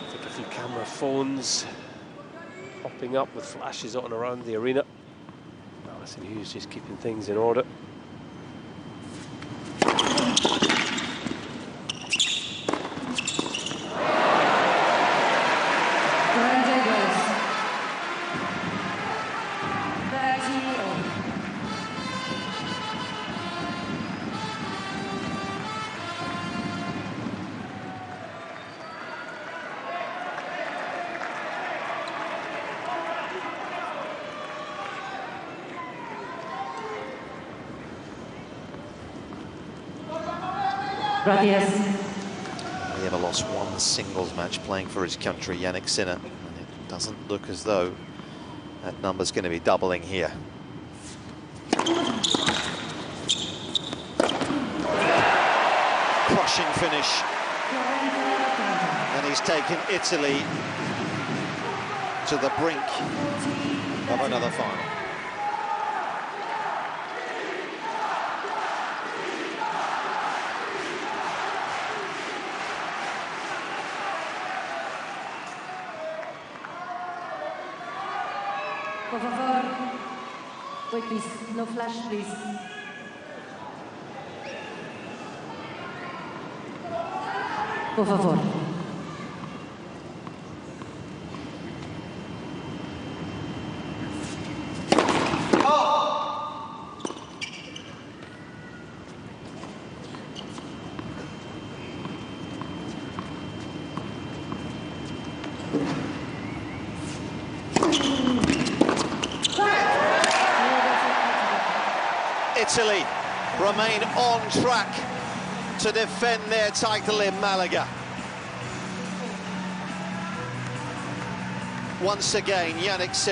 I think a few camera phones popping up with flashes on around the arena. Alison Hughes just keeping things in order. Gracias. He ever lost one singles match playing for his country, Jannik Sinner, and it doesn't look as though that number's going to be doubling here. Crushing finish, and he's taken Italy to the brink of another final. Por favor. Wait, please. No flash, please. Por favor. Italy remain on track to defend their title in Malaga. Once again, Jannik Sinner